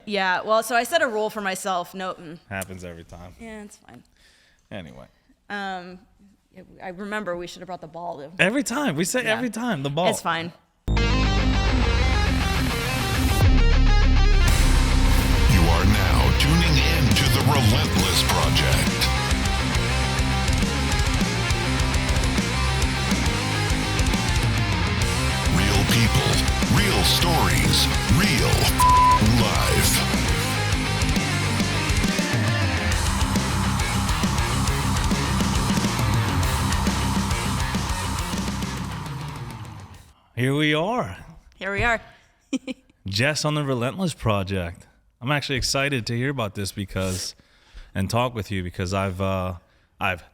Yeah, well, so I set a rule for myself. No, Happens every time. yeah, it's fine. Anyway. I remember we should have brought the ball. Every time. We say every time. The ball. It's fine. You are now tuning in to the Relentless Project. Real people, real stories, real life. Here we are. Here we are. Jess on the Relentless Project. I'm actually excited to hear about this and talk with you because I've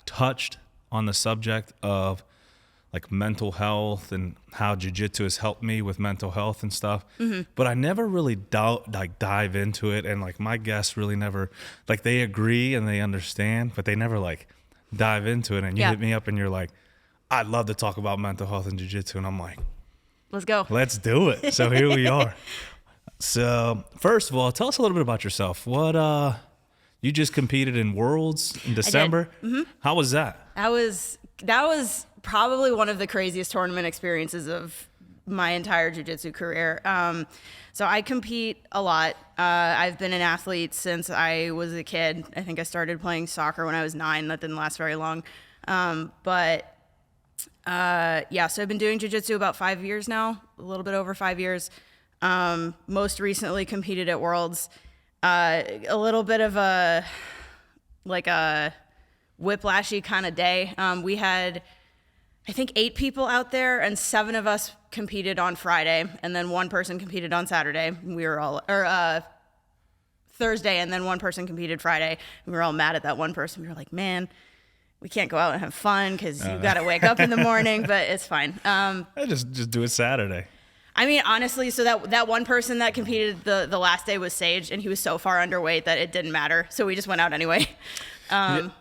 touched on the subject of like mental health and how jiu-jitsu has helped me with mental health and stuff. But I never really dive into it, and like my guests really never, like, they agree and they understand, but they never like dive into it. And you hit me up and you're like, I'd love to talk about mental health and jiu-jitsu, and I'm like, Let's go. let's do it. So here we are. So first of all, tell us a little bit about yourself. What you just competed in Worlds in December. How was that? That was probably one of the craziest tournament experiences of my entire jiu-jitsu career. So I compete a lot. I've been an athlete since I was a kid. I think I started playing soccer when I was 9. That didn't last very long. So I've been doing jiu-jitsu about 5 years now, a little bit over 5 years. Most recently competed at Worlds. A little bit of a whiplashy kind of day. We had, I think, 8 people out there, and 7 of us competed on Friday, and then 1 person competed on Saturday. We were all, Thursday, and then 1 person competed Friday. We were all mad at that one person. We were like, man, we can't go out and have fun because you got to wake up in the morning, but it's fine. I just do it Saturday. I mean, honestly, so that one person that competed the last day was Sage, and he was so far underweight that it didn't matter. So we just went out anyway. Sage.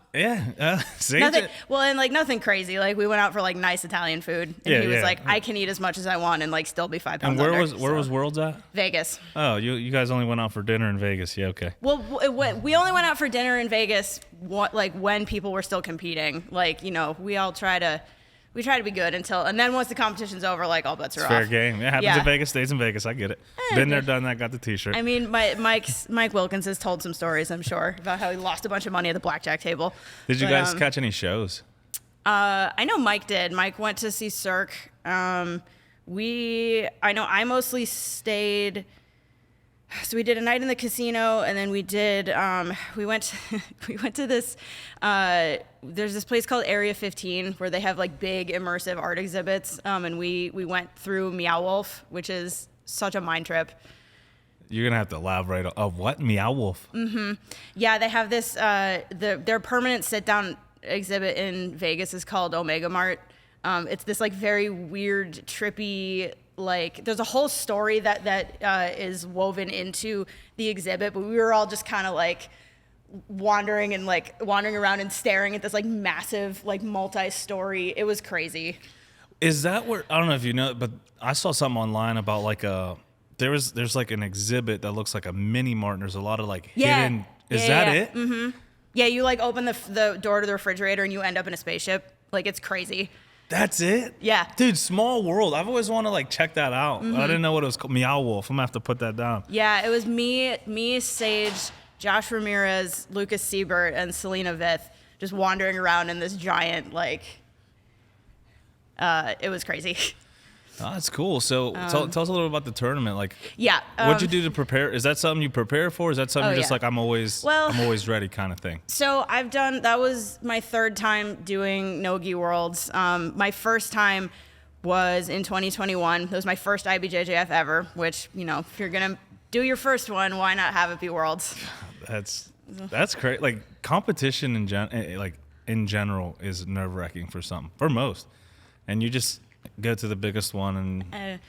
Nothing crazy. Like, we went out for like nice Italian food, and he was like, I can eat as much as I want and like still be 5 pounds And under. where was Worlds at? Vegas. Oh, you guys only went out for dinner in Vegas. Yeah, okay. Well, we only went out for dinner in Vegas when people were still competing. Like, we all try to be good and then once the competition's over, like, all bets are off. Fair game. It happens in Vegas, stays in Vegas. I get it. Been there, done that, got the t-shirt. I mean, Mike Wilkins has told some stories, I'm sure, about how he lost a bunch of money at the blackjack table. Did you guys catch any shows? I know Mike did. Mike went to see Cirque. I know I mostly stayed. So we did a night in the casino, and then we went to this, there's this place called Area 15 where they have like big immersive art exhibits. And we went through Meow Wolf, which is such a mind trip. You're going to have to elaborate on what? Meow Wolf? Yeah, they have this, their permanent sit down exhibit in Vegas is called Omega Mart. It's this like very weird, trippy, like, there's a whole story that is woven into the exhibit, but we were all just kind of like wandering around and staring at this like massive, like, multi-story. It was crazy. Is that where, I don't know if you know, but I saw something online about like there's like an exhibit that looks like a mini mart, and there's a lot of like hidden, is that it? Mm-hmm. Yeah, you like open the door to the refrigerator and you end up in a spaceship. Like, it's crazy. That's it? Yeah. Dude, small world. I've always wanted to like check that out. I didn't know what it was called. Meow Wolf. I'm gonna have to put that down. Yeah, it was me, Sage, Josh Ramirez, Lucas Siebert, and Selena Vith just wandering around in this giant, like, it was crazy. Oh, that's cool. So tell us a little about the tournament. Like, yeah, what'd you do to prepare? Is that something you prepare for? Is that something you're just like, I'm always ready kind of thing? So that was my 3rd time doing Nogi Worlds. My first time was in 2021. It was my first IBJJF ever, which, if you're going to do your first one, why not have it be Worlds? That's great. Like, competition in general is nerve-wracking for most. And you just go to the biggest one and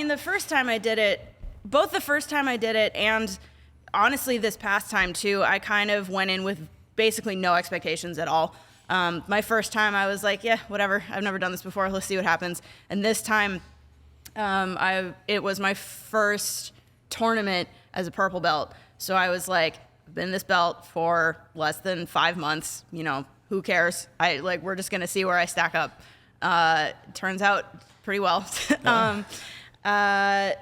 the first time I did it, both the first time I did it and honestly this past time too, I kind of went in with basically no expectations at all. My first time I was like, yeah, whatever, I've never done this before, let's see what happens. And this time it was my first tournament as a purple belt. So I was like, I've been in this belt for less than 5 months. You know, who cares? We're just going to see where I stack up. Turns out pretty well.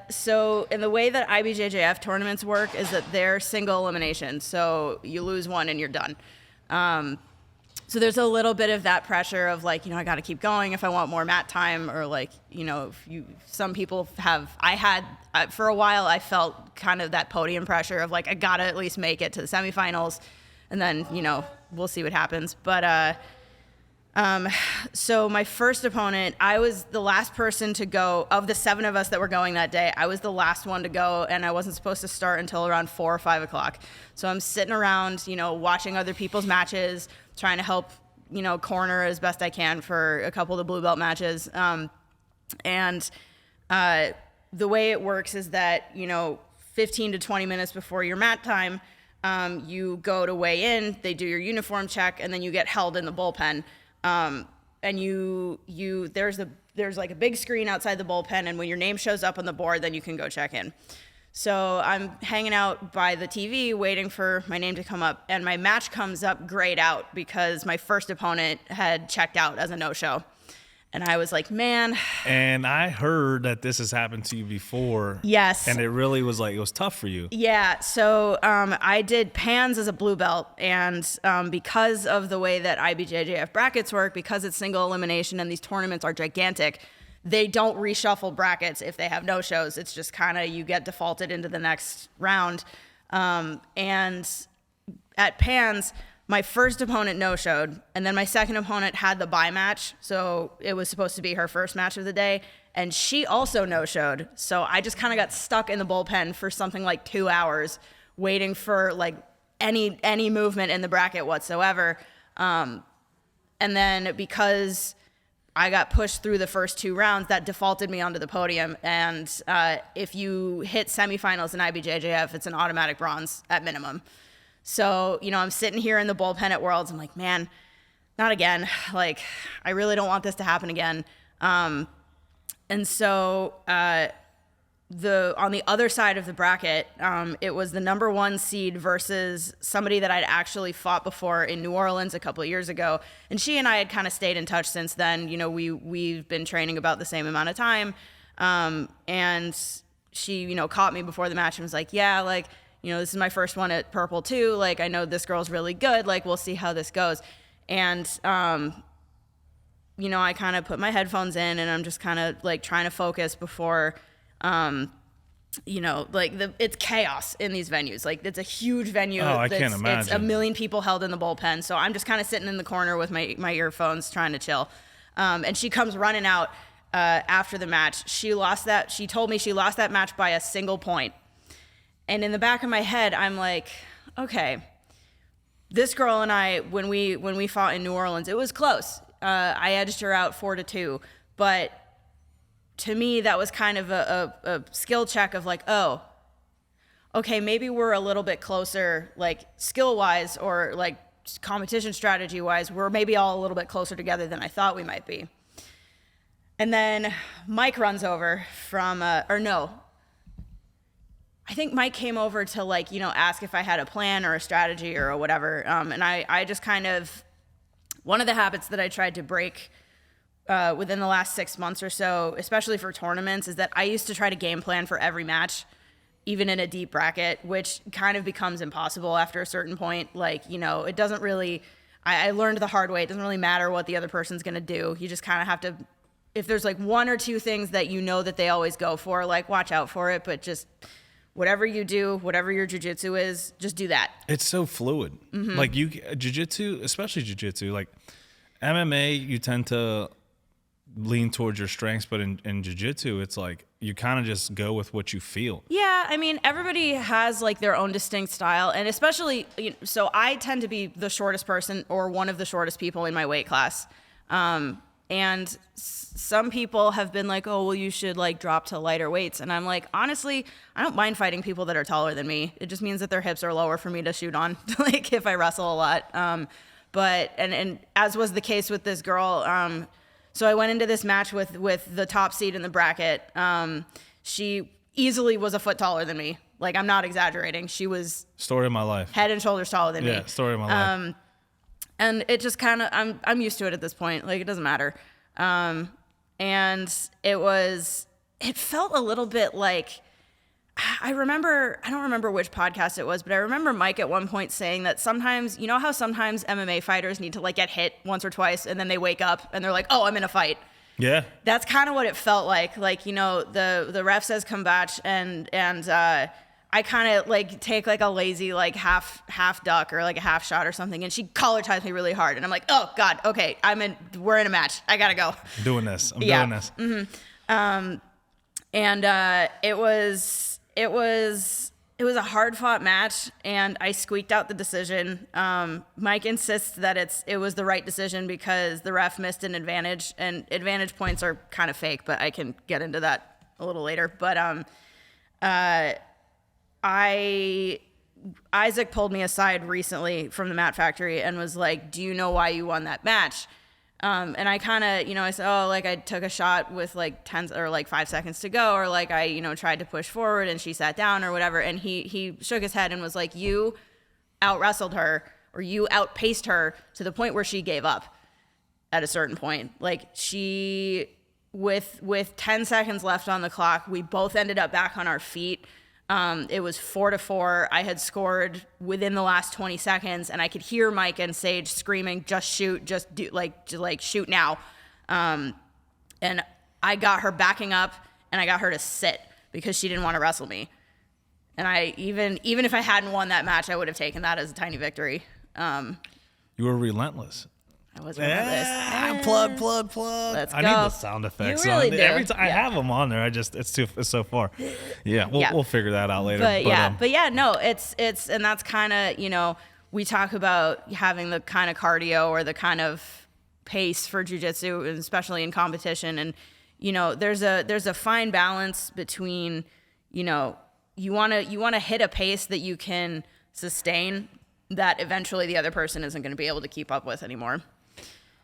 So, and the way that IBJJF tournaments work is that they're single elimination. So you lose one and you're done. So there's a little bit of that pressure of like, you know, I got to keep going if I want more mat time, or like, you know, some people have, for a while, I felt kind of that podium pressure of like, I got to at least make it to the semifinals, and then, you know, we'll see what happens. But, so my first opponent, I was the last person to go. Of the 7 of us that were going that day, I was the last one to go, and I wasn't supposed to start until around 4 or 5 o'clock. So I'm sitting around, you know, watching other people's matches, trying to help, you know, corner as best I can for a couple of the blue belt matches. And the way it works is that, you know, 15 to 20 minutes before your mat time, you go to weigh in, they do your uniform check, and then you get held in the bullpen. And there's like a big screen outside the bullpen, and when your name shows up on the board, then you can go check in. So I'm hanging out by the TV waiting for my name to come up, and my match comes up grayed out because my first opponent had checked out as a no-show. And I was like, man. And I heard that this has happened to you before. Yes. And it really was like, it was tough for you. Yeah. So I did pans as a blue belt. And because of the way that IBJJF brackets work, because it's single elimination and these tournaments are gigantic, they don't reshuffle brackets if they have no-shows. It's just kind of, you get defaulted into the next round. And at pans, my first opponent no-showed, and then my second opponent had the bye match, so it was supposed to be her first match of the day, and she also no-showed. So I just kind of got stuck in the bullpen for something like 2 hours, waiting for like any movement in the bracket whatsoever. And then because I got pushed through the first 2 rounds, that defaulted me onto the podium. And if you hit semifinals in IBJJF, it's an automatic bronze at minimum. So, you know, I'm sitting here in the bullpen at Worlds. I'm like, man, not again. Like, I really don't want this to happen again. And so on the other side of the bracket, it was the number 1 seed versus somebody that I'd actually fought before in New Orleans a couple of years ago. And she and I had kind of stayed in touch since then. You know, we've been training about the same amount of time. And she, you know, caught me before the match and was like, yeah, like, you know, this is my first one at purple too. Like, I know this girl's really good. Like, we'll see how this goes. And, you know, I kind of put my headphones in and I'm just kind of like trying to focus before, you know, like it's chaos in these venues. Like, it's a huge venue. Oh, I can't imagine. It's 1 million people held in the bullpen. So I'm just kind of sitting in the corner with my earphones trying to chill. And she comes running out after the match. She told me she lost that match by a single point. And in the back of my head, I'm like, okay, this girl and I, when we fought in New Orleans, it was close. I edged her out 4-2, but to me, that was kind of a skill check of like, oh, okay, maybe we're a little bit closer, like skill-wise or like competition strategy-wise. We're maybe all a little bit closer together than I thought we might be. And then Mike runs over from, I think Mike came over to like, you know, ask if I had a plan or a strategy or whatever. And I just kind of, one of the habits that I tried to break within the last 6 months or so, especially for tournaments, is that I used to try to game plan for every match, even in a deep bracket, which kind of becomes impossible after a certain point. Like, you know, it doesn't really, I learned the hard way. It doesn't really matter what the other person's going to do. You just kind of have to, if there's like 1 or 2 things that you know that they always go for, like watch out for it, but just whatever you do, whatever your jiu-jitsu is, just do that. It's so fluid. Mm-hmm. Like jiu-jitsu, especially jiu-jitsu, like MMA, you tend to lean towards your strengths, but in jiu-jitsu, it's like you kind of just go with what you feel. Yeah, I mean, everybody has like their own distinct style, and especially, you know, so I tend to be the shortest person or one of the shortest people in my weight class. And some people have been like, oh, well, you should like drop to lighter weights. And I'm like, honestly, I don't mind fighting people that are taller than me. It just means that their hips are lower for me to shoot on, like if I wrestle a lot. But as was the case with this girl, so I went into this match with the top seed in the bracket. She easily was a foot taller than me, Like, I'm not exaggerating. She was Story of my life. head and shoulders taller than me. Yeah, story of my life. And it just kind of, I'm used to it at this point. Like, it doesn't matter. And it felt a little bit like, I don't remember which podcast it was, but I remember Mike at one point saying that sometimes, you know how sometimes MMA fighters need to like get hit once or twice and then they wake up and they're like, oh, I'm in a fight. Yeah. That's kind of what it felt like. Like, you know, the ref says combate and I kind of like take like a lazy like half duck or like a half shot or something, and she collar ties me really hard, and I'm like, oh God, okay, we're in a match, I gotta go. I'm doing this. Mm-hmm. And it was a hard fought match, and I squeaked out the decision. Mike insists that it was the right decision because the ref missed an advantage, and advantage points are kind of fake, but I can get into that a little later. But Isaac pulled me aside recently from the Mat Factory and was like, do you know why you won that match? And I kind of, you know, I said, oh, like I took a shot with like 10 or like 5 seconds to go, or like I, you know, tried to push forward and she sat down or whatever. And he shook his head and was like, you out wrestled her, or you outpaced her to the point where she gave up at a certain point. Like she, with 10 seconds left on the clock, we both ended up back on our feet. It was 4-4. I had scored within the last 20 seconds, and I could hear Mike and Sage screaming, "Just shoot! Just do like shoot now!" And I got her backing up, and I got her to sit because she didn't want to wrestle me. And I even if I hadn't won that match, I would have taken that as a tiny victory. You were relentless. I was relentless. Yeah, plug. Let's I go. need the sound effects. You really on. do. Every time I Yeah. have them on there, it's so far. Yeah, we'll figure that out later. But yeah, no, it's and that's kind of, you know, we talk about having the kind of cardio or the kind of pace for jiu-jitsu, especially in competition, and you know, there's a fine balance between, you know, you want to hit a pace that you can sustain, that eventually the other person isn't going to be able to keep up with anymore.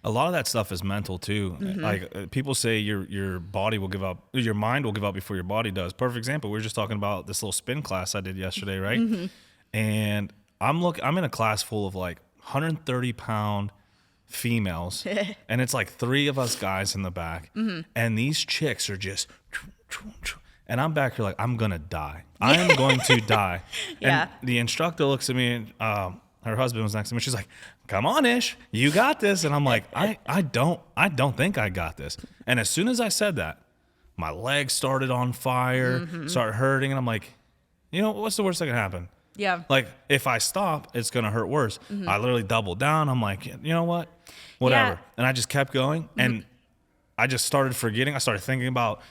A lot of that stuff is mental too. Mm-hmm. Like people say your body will give up, your mind will give up before your body does. Perfect example. We were just talking about this little spin class I did yesterday, right? Mm-hmm. And I'm in a class full of like 130-pound females, and it's like 3 of us guys in the back, and these chicks are just, and I'm back here like, I'm gonna die. I am going to die. Yeah. And the instructor looks at me, and her husband was next to me. She's like, "Come on, Ish, you got this." And I'm like, I don't think I got this. And as soon as I said that, my legs started on fire, started hurting, and I'm like, you know, what's the worst that can happen? Yeah. Like, if I stop, it's gonna hurt worse. I literally doubled down. I'm like, you know what? Whatever. Yeah. And I just kept going, and I just started forgetting. I started thinking about,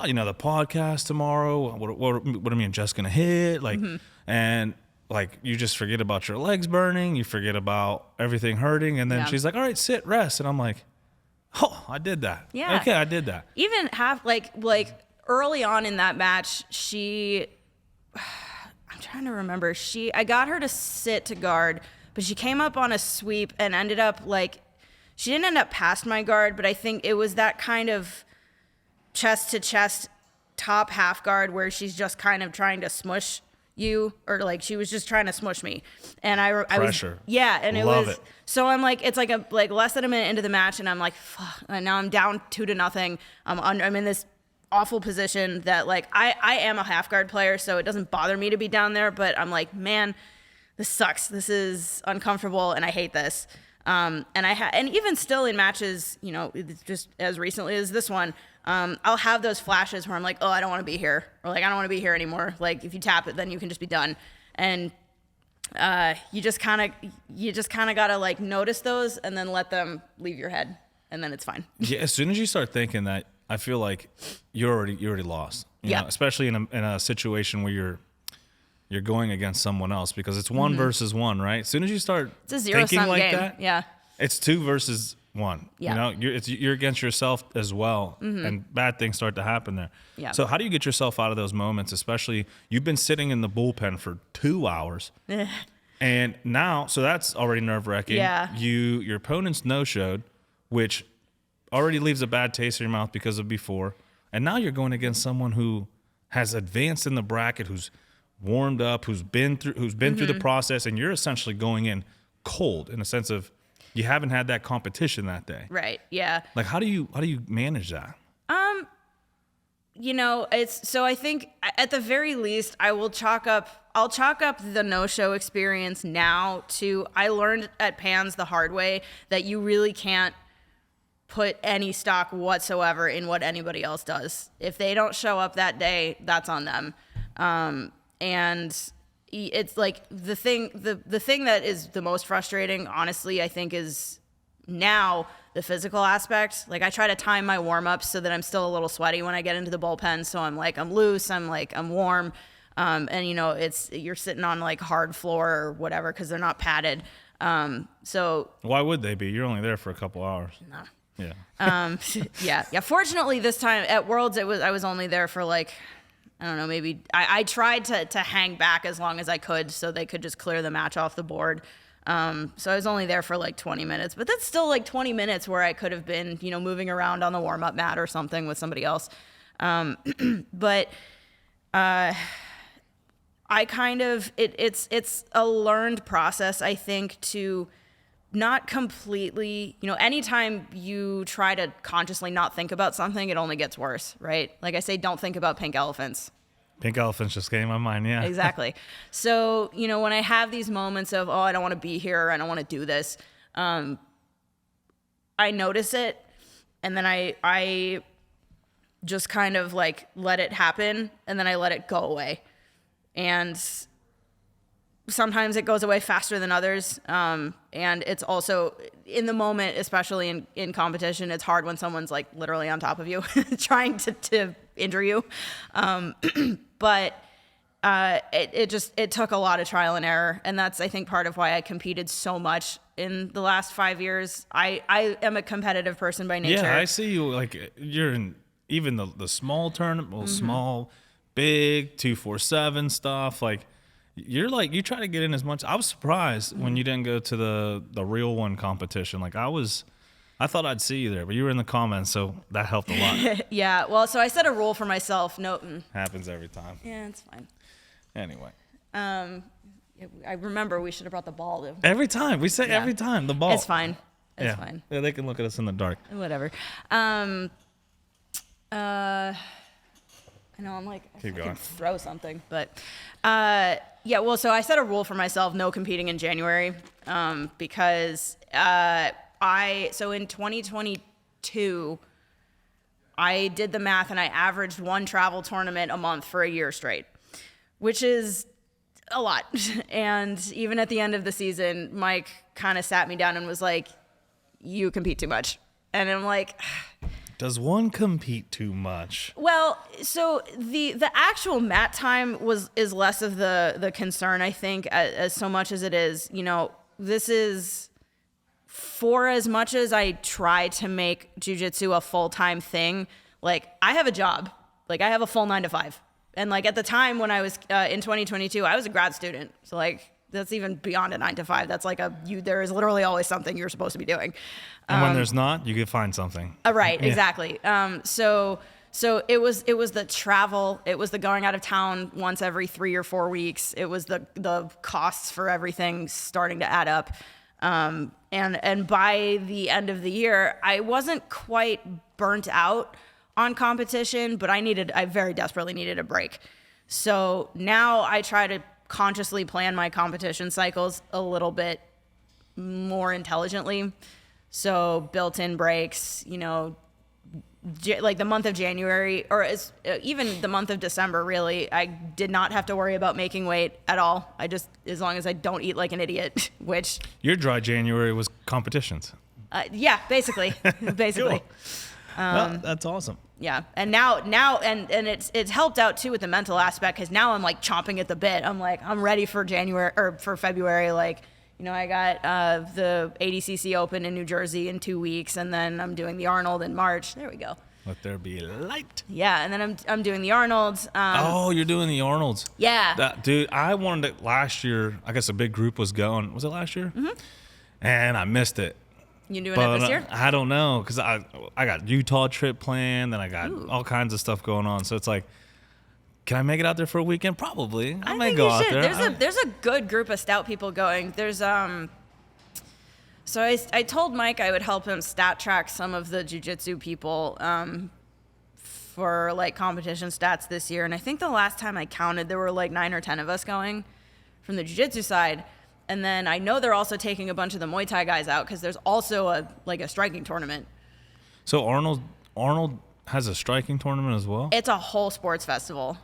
you know, the podcast tomorrow. What are me and Jess gonna hit? Like, and like, you just forget about your legs burning. You forget about everything hurting. And then she's like, all right, sit, rest. And I'm like, oh, I did that. Yeah. Okay, I did that. Even like early on in that match, I'm trying to remember. I got her to sit to guard, but she came up on a sweep and ended up like, she didn't end up past my guard, but I think it was that kind of chest to chest top half guard where she's just kind of trying to smush you, or like she was just trying to smush me, and I was, and Love it. so I'm like, it's like less than a minute into the match, and I'm like, fuck, and now I'm down 2-0. I'm in this awful position that like I am a half guard player, so it doesn't bother me to be down there, but I'm like, man, this sucks. This is uncomfortable, and I hate this. And even still in matches, you know, just as recently as this one, I'll have those flashes where I'm like, oh, I don't want to be here, or like, I don't want to be here anymore. Like, if you tap it, then you can just be done. And you just kind of gotta like notice those and then let them leave your head, and then it's fine. Yeah, as soon as you start thinking that, I feel like you're already lost. You know, especially in a situation where you're going against someone else, because it's 1 versus 1, right? As soon as you start It's a zero-sum thinking like game. that, Yeah. it's 2 versus 1. Yeah. You know, you're against yourself as well, and bad things start to happen there. Yeah. So how do you get yourself out of those moments? Especially, you've been sitting in the bullpen for 2 hours, and now, so that's already nerve-wracking. Yeah. Your opponent's no-showed, which already leaves a bad taste in your mouth because of before, and now you're going against someone who has advanced in the bracket, who's warmed up, who's been through the process, and you're essentially going in cold in a sense of you haven't had that competition that day. Right. Yeah. Like how do you manage that? I think at the very least I'll chalk up the no-show experience now to I learned at Pans the hard way that you really can't put any stock whatsoever in what anybody else does. If they don't show up that day, that's on them. And it's like the thing that is the most frustrating, honestly, I think is now the physical aspect. Like I try to time my warm-ups so that I'm still a little sweaty when I get into the bullpen. So I'm loose, I'm warm. And you're sitting on like hard floor or whatever, cause they're not padded. So why would they be? You're only there for a couple hours. No. Yeah. Yeah. Fortunately this time at Worlds, I was only there for like, I don't know, maybe I tried to hang back as long as I could so they could just clear the match off the board. So I was only there for like 20 minutes, but that's still like 20 minutes where I could have been, moving around on the warm-up mat or something with somebody else. But I kind of, it's a learned process, I think, to not completely, anytime you try to consciously not think about something, it only gets worse, right? Like I say, don't think about pink elephants. Pink elephants just came in my mind, yeah. Exactly. So, when I have these moments of, I don't want to be here, I don't want to do this, I notice it, and then I just kind of like let it happen, and then I let it go away. And sometimes it goes away faster than others, and it's also, in the moment, especially in competition, it's hard when someone's like literally on top of you trying to injure you. But it took a lot of trial and error, and that's, I think, part of why I competed so much in the last 5 years. I am a competitive person by nature. Yeah, I see you, like, you're in even the small tournament, small, big, 247 stuff, like, you're like, you try to get in as much. I was surprised when you didn't go to the real one competition. Like, I thought I'd see you there, but you were in the comments, so that helped a lot. Yeah, well, so I set a rule for myself. Happens every time. Yeah, it's fine. Anyway. I remember we should have brought the ball. Every time. We say every time, the ball. It's fine. It's fine. Yeah, they can look at us in the dark. Whatever. I know I'm like, I can throw something, but yeah, well, so I set a rule for myself, no competing in January, because so in 2022, I did the math and I averaged one travel tournament a month for a year straight, which is a lot. And even at the end of the season, Mike kind of sat me down and was like, you compete too much. And I'm like, does one compete too much? Well, so the actual mat time is less of the concern, I think, as so much as it is, this is, for as much as I try to make jiu-jitsu a full-time thing, like, I have a job. Like, I have a full 9 to 5. And, like, at the time when I was in 2022, I was a grad student. So, like, that's even beyond a 9 to 5. That's like there is literally always something you're supposed to be doing. And when there's not, you can find something. Right, exactly. So it was the travel. It was the going out of town once every 3 or 4 weeks. It was the costs for everything starting to add up. And by the end of the year, I wasn't quite burnt out on competition, but I very desperately needed a break. So now I try to consciously plan my competition cycles a little bit more intelligently. So built-in breaks, like the month of January, or even the month of December, really, I did not have to worry about making weight at all. As long as I don't eat like an idiot, which... Your dry January was competitions. Yeah, basically. Basically. Well, that's awesome. Yeah, and now, and it's helped out too with the mental aspect, because now I'm like chomping at the bit. I'm like, I'm ready for January or for February. Like, I got the ADCC Open in New Jersey in 2 weeks, and then I'm doing the Arnold in March. There we go. Let there be light. Yeah, and then I'm doing the Arnolds. Oh, you're doing the Arnolds. Yeah. Dude, I wanted it last year. I guess a big group was going. Was it last year? Mm-hmm. And I missed it. You doing it this year? I don't know, because I got Utah trip planned, and I got all kinds of stuff going on. So it's like, can I make it out there for a weekend? Probably. I may think go you out should. there. There's a good group of stout people going. There's So I told Mike I would help him stat track some of the jiu-jitsu people for like competition stats this year. And I think the last time I counted, there were like 9 or 10 of us going from the jiu-jitsu side. And then I know they're also taking a bunch of the Muay Thai guys out because there's also a striking tournament. So Arnold has a striking tournament as well? It's a whole sports festival.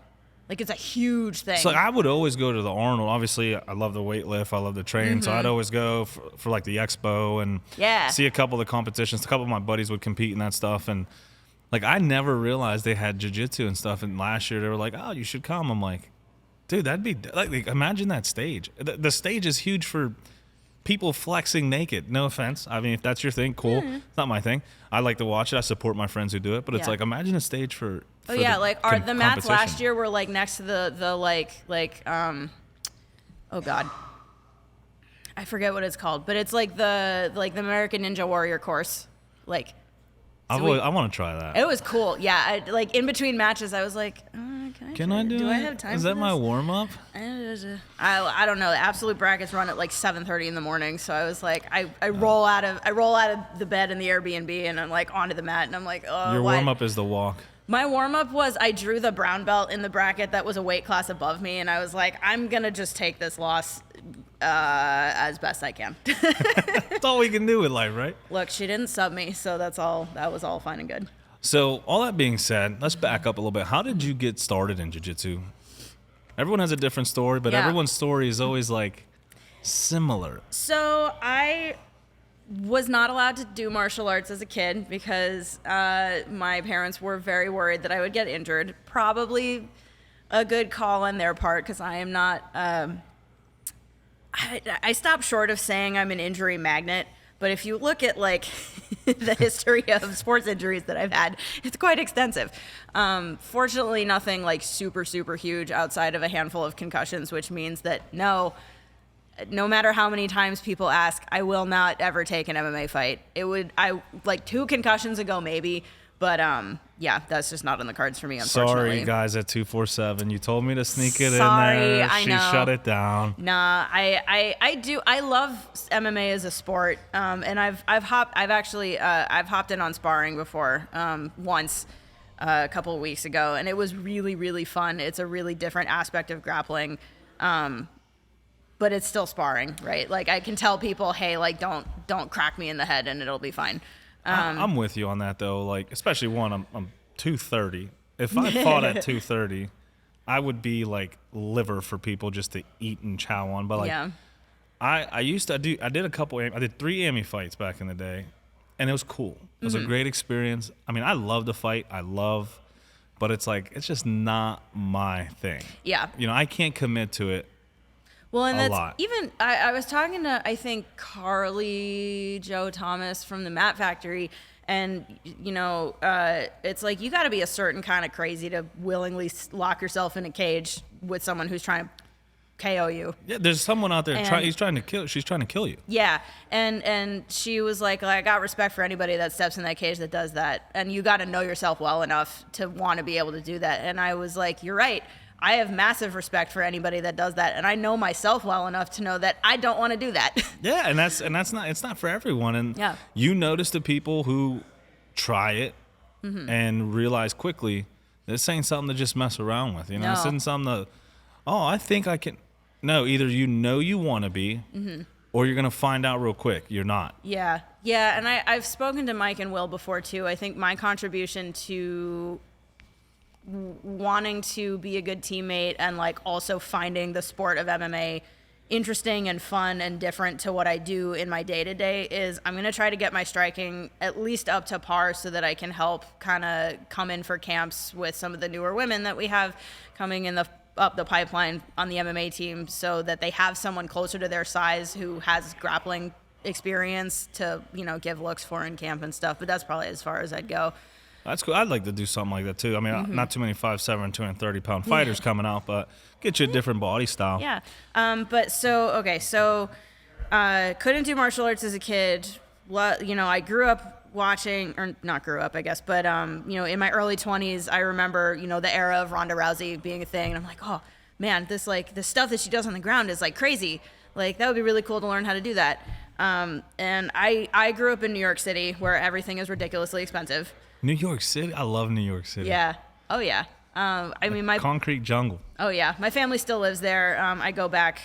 Like, it's a huge thing. So I would always go to the Arnold. Obviously, I love the weight lift. I love the train. So I'd always go for like the expo and see a couple of the competitions. A couple of my buddies would compete in that stuff. And like, I never realized they had jiu-jitsu and stuff. And last year they were like, oh, you should come. I'm like, dude, that'd be like imagine that stage. The stage is huge for people flexing naked. No offense. I mean, if that's your thing, cool. It's not my thing. I like to watch it. I support my friends who do it. But it's like, imagine a stage for the mats last year were like next to the oh god, I forget what it's called, but it's like the American Ninja Warrior course. Like, I want to try that. It was cool. Yeah, like in between matches, I was like, can I do it? Do I have time? Is for that this? my warm up? I don't know. The absolute brackets run at like 7:30 in the morning, so I was like, I roll out of the bed in the Airbnb and I'm like onto the mat, and I'm like, oh. Your warm up is the walk. My warm-up was I drew the brown belt in the bracket that was a weight class above me, and I was like, I'm going to just take this loss as best I can. That's all we can do with life, right? Look, she didn't sub me, so that was all fine and good. So all that being said, let's back up a little bit. How did you get started in jiu-jitsu? Everyone has a different story, but everyone's story is always like similar. So I was not allowed to do martial arts as a kid because my parents were very worried that I would get injured. Probably a good call on their part because I am not. I stopped short of saying I'm an injury magnet, but if you look at like the history of sports injuries that I've had, it's quite extensive. Fortunately, nothing like super huge outside of a handful of concussions, which means that no matter how many times people ask, I will not ever take an MMA fight. I like 2 concussions ago maybe, but that's just not on the cards for me, unfortunately. Sorry, guys at 247. You told me to sneak it Sorry, in there. I She know. shut it down. Nah, I do. I love MMA as a sport, and I've hopped in on sparring before once a couple of weeks ago, and it was really fun. It's a really different aspect of grappling. But it's still sparring, right? Like, I can tell people, hey, like, don't crack me in the head and it'll be fine. I'm with you on that though. Like, especially I'm 230. If I fought at 230, I would be like liver for people just to eat and chow on. But like, I did 3 AMI fights back in the day, and it was cool. It was a great experience. I mean, I love to fight. But it's like, it's just not my thing. Yeah. You know, I can't commit to it. Well, and a that's lot. even, I was talking to, I think, Carly Joe Thomas from the Mat Factory, and, you know, it's like you got to be a certain kind of crazy to willingly lock yourself in a cage with someone who's trying to KO you. Yeah, there's someone out there, she's trying to kill you. Yeah, and she was like, I got respect for anybody that steps in that cage that does that, and you got to know yourself well enough to want to be able to do that. And I was like, you're right. I have massive respect for anybody that does that, and I know myself well enough to know that I don't want to do that. Yeah, and it's not for everyone. And you notice the people who try it and realize quickly this ain't something to just mess around with. You know, this isn't something that, I think I can. No, either you want to be, or you're gonna find out real quick you're not. Yeah, and I've spoken to Mike and Will before too. I think my contribution to wanting to be a good teammate and like also finding the sport of MMA interesting and fun and different to what I do in my day-to-day is I'm going to try to get my striking at least up to par so that I can help kind of come in for camps with some of the newer women that we have coming in up the pipeline on the MMA team, so that they have someone closer to their size who has grappling experience to, you know, give looks for in camp and stuff. But that's probably as far as I'd go. That's cool. I'd like to do something like that too. I mean, not too many 5'7", 230-pound fighters coming out, but get you a different body style. Yeah. Couldn't do martial arts as a kid. You know, I grew up watching, or not grew up, I guess, but, you know, in my early 20s, I remember, you know, the era of Ronda Rousey being a thing. And I'm like, oh, man, this, like, the stuff that she does on the ground is, like, crazy. Like, that would be really cool to learn how to do that. And I grew up in New York City, where everything is ridiculously expensive. New York City? I love New York City. Yeah. Oh, yeah. I mean, my concrete jungle. Oh, yeah. My family still lives there. I go back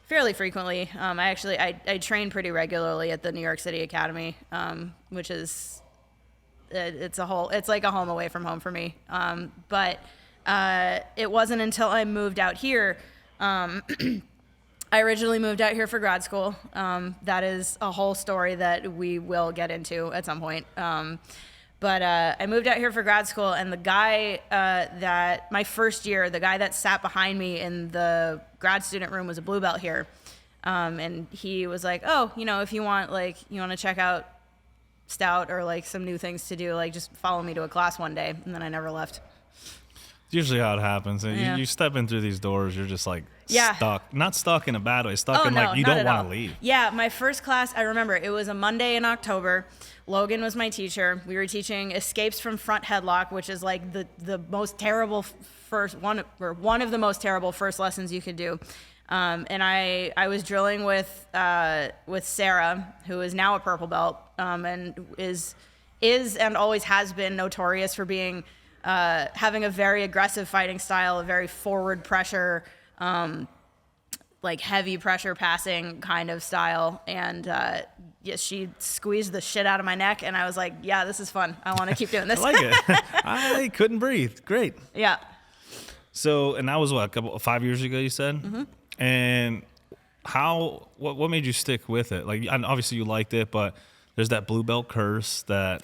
fairly frequently. I train pretty regularly at the New York City Academy, which is, it's like a home away from home for me. But it wasn't until I moved out here, I originally moved out here for grad school. That is a whole story that we will get into at some point. But I moved out here for grad school, and the guy that my first year, the guy that sat behind me in the grad student room was a blue belt here. And he was like, oh, you know, if you want, like, you want to check out Stout or like some new things to do, like just follow me to a class one day. And then I never left. It's usually how it happens. And Yeah. you step in through these doors, you're just like Yeah. stuck. Not stuck in a bad way, stuck Oh, in no, like you not don't at want all. to leave. Yeah, my first class, I remember, it was a Monday in October. Logan was my teacher. We were teaching escapes from front headlock, which is like the most terrible one of the most terrible first lessons you could do. And I was drilling with Sarah, who is now a purple belt, and is and always has been notorious for being having a very aggressive fighting style, a very forward pressure, like heavy pressure passing kind of style. And yes, she squeezed the shit out of my neck, and I was like, yeah, this is fun. I want to keep doing this. I like it. I couldn't breathe. Great. Yeah. So, and that was what, 5 years ago, you said? Mm-hmm. And what made you stick with it? Like, and obviously you liked it, but there's that blue belt curse that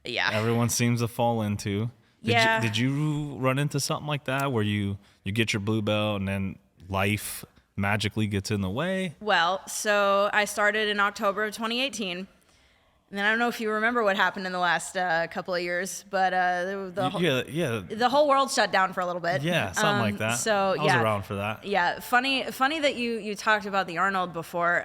Yeah. everyone seems to fall into. Did you run into something like that where you get your blue belt and then life magically gets in the way? Well, so I started in October of 2018. And then I don't know if you remember what happened in the last couple of years, but the whole world shut down for a little bit. Yeah, something like that. So I was around for that. Yeah, funny that you talked about the Arnold before.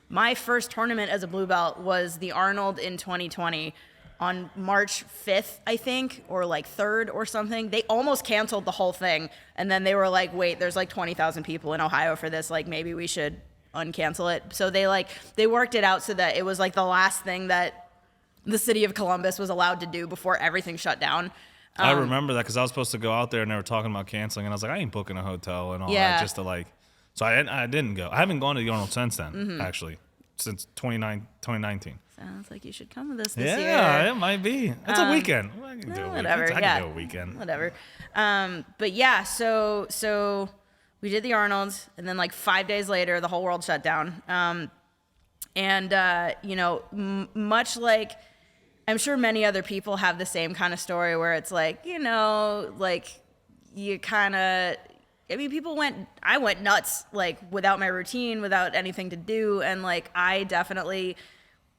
My first tournament as a blue belt was the Arnold in 2020 on March 5th, I think, or like 3rd or something. They almost canceled the whole thing, and then they were like, wait, there's like 20,000 people in Ohio for this, like maybe we should uncancel it. So they worked it out so that it was like the last thing that the city of Columbus was allowed to do before everything shut down. I remember that because I was supposed to go out there and they were talking about canceling, and I was like, I ain't booking a hotel and all Yeah. that just to like. So I didn't go. I haven't gone to the Arnold since then, actually, since 2019. Sounds like you should come with us this year. Yeah, it might be. It's a weekend. I can do a whatever, weekend. I yeah. can do a weekend. Whatever. But yeah, so we did the Arnold, and then like 5 days later, the whole world shut down. You know, much like I'm sure many other people have the same kind of story where it's like, you know, like you kind of, I mean, I went nuts, like without my routine, without anything to do. And like, I definitely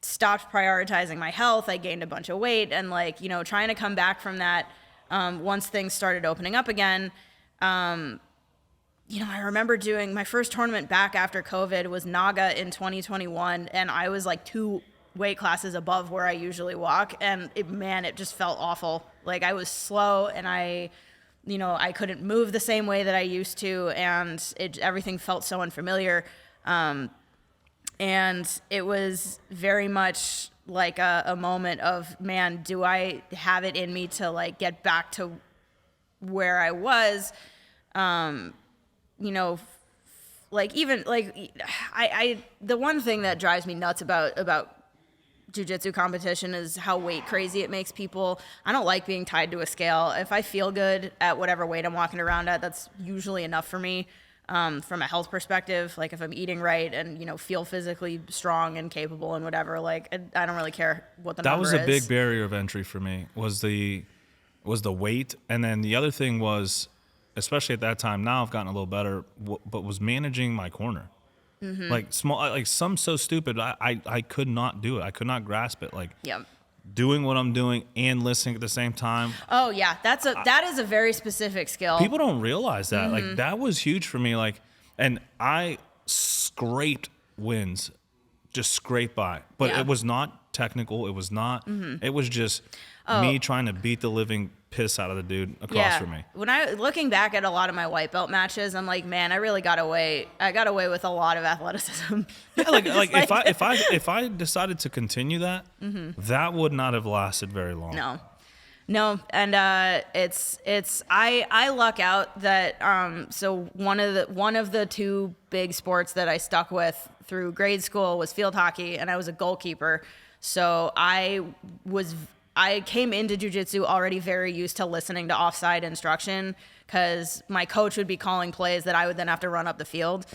stopped prioritizing my health. I gained a bunch of weight, and like, you know, trying to come back from that, once things started opening up again. You know, I remember doing my first tournament back after COVID was Naga in 2021, and I was like 2 weight classes above where I usually walk, and it just felt awful. Like I was slow, and I couldn't move the same way that I used to, and everything felt so unfamiliar. And it was very much like a moment of, man, do I have it in me to like get back to where I was? You know, like even like the one thing that drives me nuts about jiu-jitsu competition is how weight crazy it makes people. I don't like being tied to a scale. If I feel good at whatever weight I'm walking around at, that's usually enough for me. From a health perspective, like if I'm eating right and, you know, feel physically strong and capable and whatever, like I don't really care what the number is. That was a big barrier of entry for me, was the weight. And then the other thing was, especially at that time, now I've gotten a little better, but was managing my corner. Mm-hmm. Like some so stupid, I could not do it. I could not grasp it. Like, Yep. doing what I'm doing and listening at the same time. Oh yeah, that is a very specific skill. People don't realize that. Mm-hmm. Like that was huge for me. Like, and I scraped wins, just scraped by. But Yeah. it was not technical. It was not. Mm-hmm. It was just me trying to beat the living piss out of the dude across from me. When looking back at a lot of my white belt matches, I'm like, man, I really got away. I got away with a lot of athleticism. Yeah, like if I decided to continue that, that would not have lasted very long. No, and I luck out that so one of the two big sports that I stuck with through grade school was field hockey, and I was a goalkeeper. So I came into jiu-jitsu already very used to listening to offside instruction because my coach would be calling plays that I would then have to run up the field.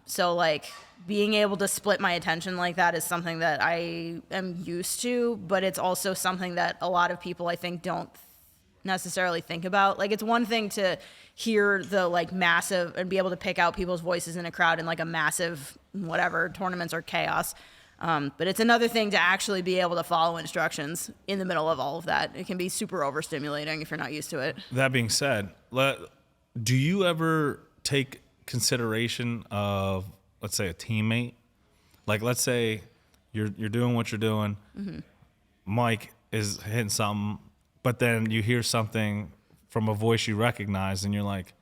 So like being able to split my attention like that is something that I am used to, but it's also something that a lot of people I think don't necessarily think about. Like it's one thing to hear the like massive and be able to pick out people's voices in a crowd in like a massive whatever tournaments or chaos. But it's another thing to actually be able to follow instructions in the middle of all of that. It can be super overstimulating if you're not used to it. That being said, do you ever take consideration of, let's say, a teammate? Like, let's say you're doing what you're doing. Mike is hitting something, but then you hear something from a voice you recognize, and you're like,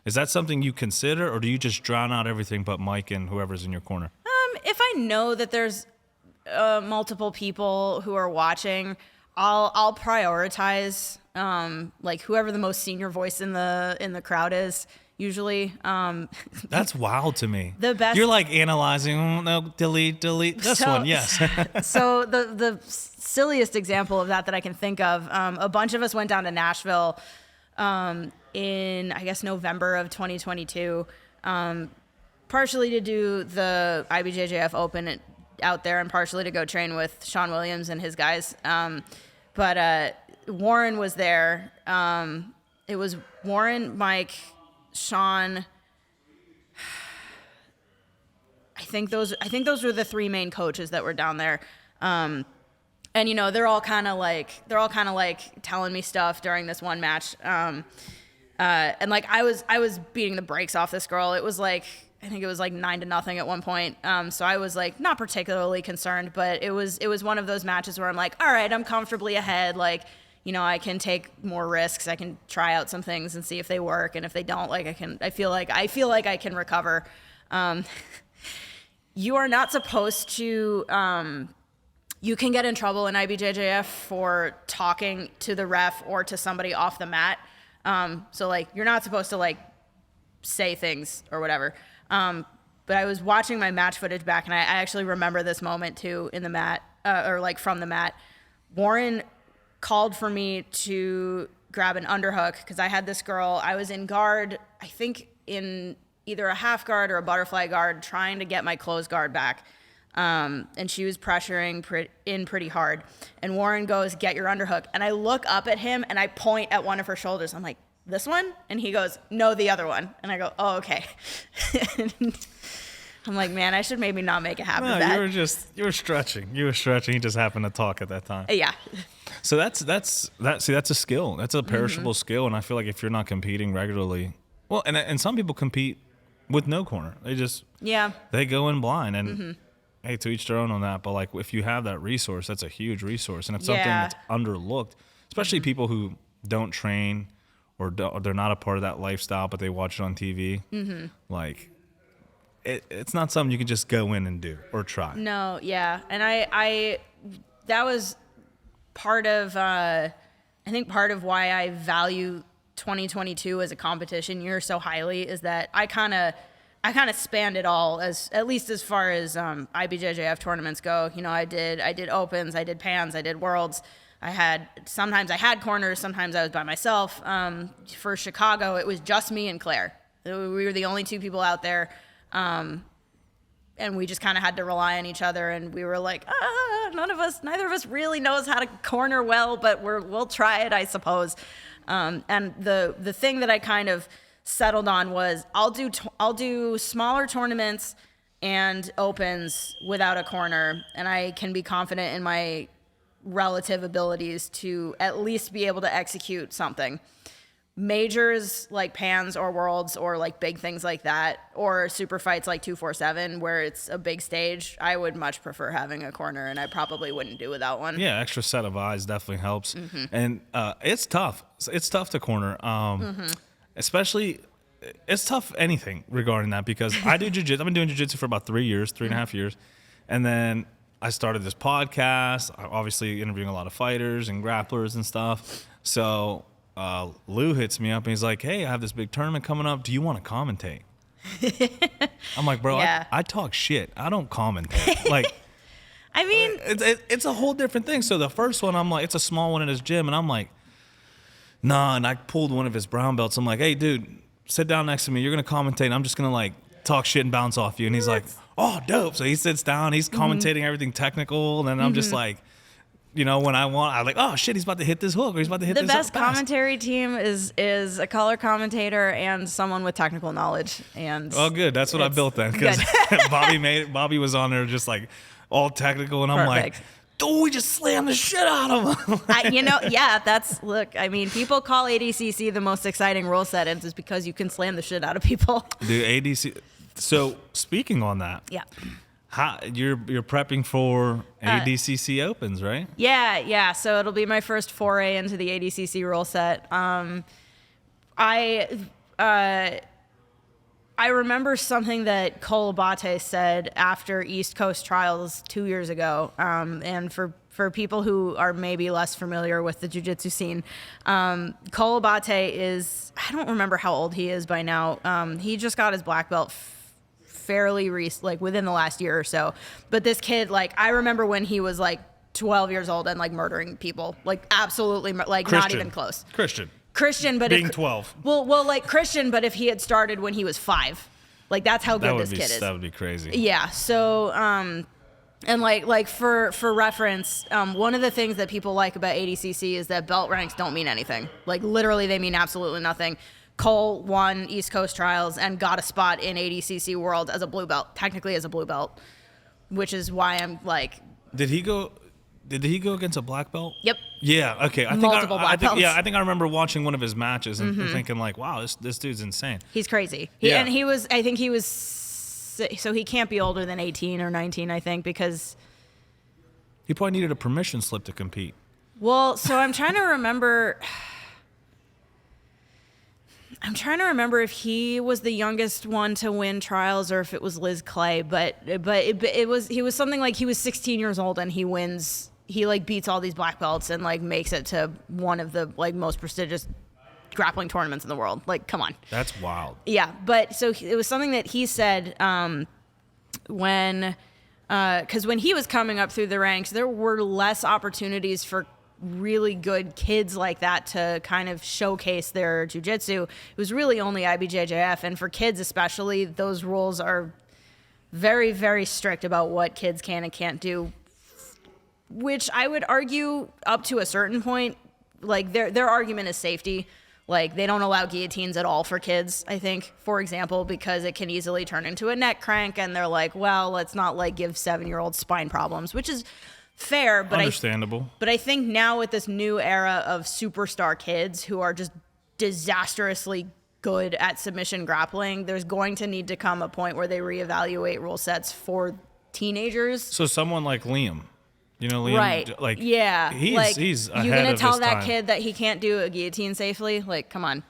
is that something you consider, or do you just drown out everything but Mike and whoever's in your corner? If I know that there's multiple people who are watching, I'll prioritize like whoever the most senior voice in the crowd is. Usually, that's wild to me. The best. You're like analyzing. Oh, no, delete this one. Yes. So the silliest example of that I can think of, a bunch of us went down to Nashville in I guess November of 2022. Partially to do the IBJJF Open out there and partially to go train with Sean Williams and his guys. But Warren was there. It was Warren, Mike, Sean. I think those were the three main coaches that were down there. And you know, they're all kind of like telling me stuff during this one match. And like I was beating the brakes off this girl. It was like, I think it was like 9-0 at one point. So I was like not particularly concerned, but it was one of those matches where I'm like, all right, I'm comfortably ahead. Like, you know, I can take more risks. I can try out some things and see if they work. And if they don't, like I feel like I can recover. You are not supposed to, you can get in trouble in IBJJF for talking to the ref or to somebody off the mat. So like, you're not supposed to like say things or whatever. But I was watching my match footage back, and I actually remember this moment too in the mat, or like from the mat. Warren called for me to grab an underhook because I had this girl. I was in guard, I think in either a half guard or a butterfly guard, trying to get my closed guard back. And she was pressuring pretty hard. And Warren goes, "Get your underhook." And I look up at him and I point at one of her shoulders. I'm like, "This one?" And he goes, "No, the other one." And I go, "Oh, okay." I'm like, man, I should maybe not make a habit of that. You were stretching. He just happened to talk at that time. Yeah. So that's a skill. That's a perishable skill. And I feel like if you're not competing regularly, well, and some people compete with no corner. They go in blind, and hey, to each their own on that. But like, if you have that resource, that's a huge resource, and it's something that's underlooked, especially people who don't train or they're not a part of that lifestyle, but they watch it on TV. Like, it's not something you can just go in and do or try. No, yeah, and I that was part of I think part of why I value 2022 as a competition year so highly is that I kind of spanned it all, as at least as far as IBJJF tournaments go. You know, I did opens, I did pans, I did worlds. Sometimes I had corners, sometimes I was by myself. For Chicago, it was just me and Claire. We were the only two people out there, and we just kind of had to rely on each other. And we were like, neither of us really knows how to corner well, but we'll try it, I suppose. And the thing that I kind of settled on was I'll do smaller tournaments and opens without a corner, and I can be confident in my relative abilities to at least be able to execute something. majors like Pans or Worlds or like big things like that, or super fights like 247 where it's a big stage, I would much prefer having a corner, and I probably wouldn't do without one. Yeah, extra set of eyes definitely helps. And it's tough. It's tough to corner. Especially, it's tough anything regarding that, because I do jiu-jitsu. I've been doing jiu-jitsu for about 3 years, 3.5 years. And then I started this podcast, obviously interviewing a lot of fighters and grapplers and stuff. So Lou hits me up and he's like, hey, I have this big tournament coming up. Do you want to commentate? I'm like, bro, Yeah. I talk shit. I don't commentate. Like, I mean, it's a whole different thing. So the first one, I'm like, it's a small one in his gym. And I'm like, nah. And I pulled one of his brown belts. I'm like, hey, dude, sit down next to me. You're going to commentate. And I'm just going to like talk shit and bounce off you. And he's like, oh, dope. So he sits down. He's commentating everything technical. And then I'm just like, you know, when I'm like, oh shit, he's about to hit this hook, or he's about to hit the this best pass. commentary team is a color commentator and someone with technical knowledge. And Oh, good. That's what I built then, because Bobby was on there just like all technical, and I'm Perfect. like, dude, we just slammed the shit out of him. look, I mean, people call ADCC the most exciting rule set, and it's because you can slam the shit out of people. Dude, ADC. So speaking on that, Yeah. You're prepping for ADCC Opens, right? Yeah. So it'll be my first foray into the ADCC rule set. I remember something that Cole Abate said after East Coast Trials 2 years ago. And for people who are maybe less familiar with the jiu-jitsu scene, Cole Abate is, I don't remember how old he is by now. He just got his black belt fairly like within the last year or so. But this kid, like, I remember when he was like 12 years old and like murdering people, like absolutely, like Christian. not even close. Christian, but being 12. Well, like Christian, but if he had started when he was 5, like that's how good this kid is. That would be crazy. Yeah. So, and like for reference, one of the things that people like about ADCC is that belt ranks don't mean anything. Like literally, they mean absolutely nothing. Cole won East Coast Trials and got a spot in ADCC World as a blue belt, technically as a blue belt, which is why I'm like. Did he go against a black belt? Yep. Yeah. Okay. Multiple black belts. Yeah. I think I remember watching one of his matches and thinking like, wow, this dude's insane. He's crazy. Yeah. And I think he was, so he can't be older than 18 or 19, I think, because. He probably needed a permission slip to compete. Well, so I'm trying to remember if he was the youngest one to win trials or if it was Liz Clay, but he was something like he was 16 years old and he like beats all these black belts and like makes it to one of the like most prestigious grappling tournaments in the world. Like, come on. That's wild. Yeah, but so it was something that he said because when he was coming up through the ranks, there were less opportunities for really good kids like that to kind of showcase their jiu-jitsu. It was really only IBJJF, and for kids especially, those rules are very, very strict about what kids can and can't do, which I would argue up to a certain point, like their argument is safety. Like they don't allow guillotines at all for kids, I think, for example, because it can easily turn into a neck crank, and they're like, well, let's not like give 7-year-olds spine problems, which is fair, but understandable. But I think now with this new era of superstar kids who are just disastrously good at submission grappling, there's going to need to come a point where they reevaluate rule sets for teenagers. So someone like Liam, you know, Liam, right? Like, yeah, he's ahead you gonna of tell his that time. kid that he can't do a guillotine safely? Like, come on.